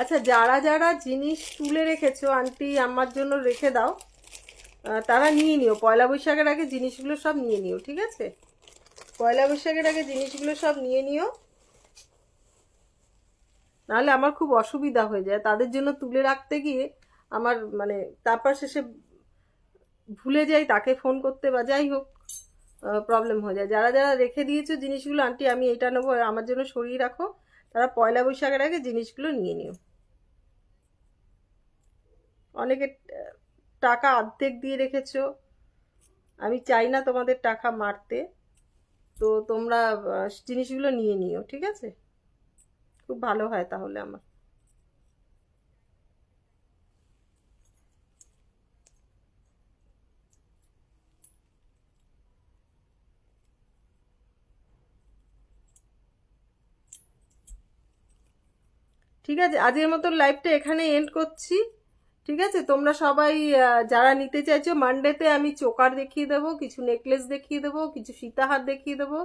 আচ্ছা, যারা যারা জিনিস তুলে রেখেছো আন্টি আমার জন্য রেখে দাও, তারা নিয়ে নিও। পয়লা বৈশাখের আগে জিনিসগুলো সব নিয়ে নিও, ঠিক আছে? পয়লা বৈশাখের আগে জিনিসগুলো সব নিয়ে নিও, নাহলে আমার খুব অসুবিধা হয়ে যায় তাদের জন্য তুলে রাখতে গিয়ে। আমার মানে তারপর শেষে ভুলে যাই তাকে ফোন করতে, বা যাই হোক প্রবলেম হয়ে যায়। যারা যারা রেখে দিয়েছো জিনিসগুলো, আন্টি আমি এটা নেবো, আমার জন্য সরিয়ে রাখো, তারা পয়লা বৈশাখের আগে জিনিসগুলো নিয়ে নিও। অনেকে টাকা অর্ধেক দিয়ে রেখেছো, আমি চাই না তোমাদের টাকা মারতে, তো তোমরা জিনিসগুলো নিয়ে নিও, ঠিক আছে? খুব ভালো হয় তাহলে আমার। ঠিক আছে, আজকের মতো লাইভটা এখানে এন্ড করছি। ঠিক আছে, তোমরা সবাই যারা নিতে চাইছো, মানডেতে আমি চোকার দেখিয়ে দেবো, কিছু নেকলেস দেখিয়ে দেবো, কিছু সীতাহার দেখিয়ে দেবো,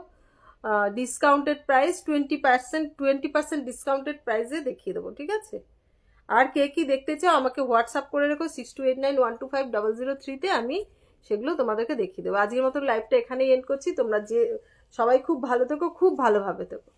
ডিসকাউন্টেড প্রাইস 20% ডিসকাউন্টেড প্রাইসে দেখিয়ে দেবো, ঠিক আছে? আর কে কি দেখতে চাও আমাকে হোয়াটসঅ্যাপ করে রেখো 6289125003-তে, আমি সেগুলো তোমাদেরকে দেখিয়ে দেবো। আজকের মতো লাইভটা এখানেই এন্ড করছি। তোমরা যে সবাই খুব ভালো থেকো, খুব ভালোভাবে থেকো।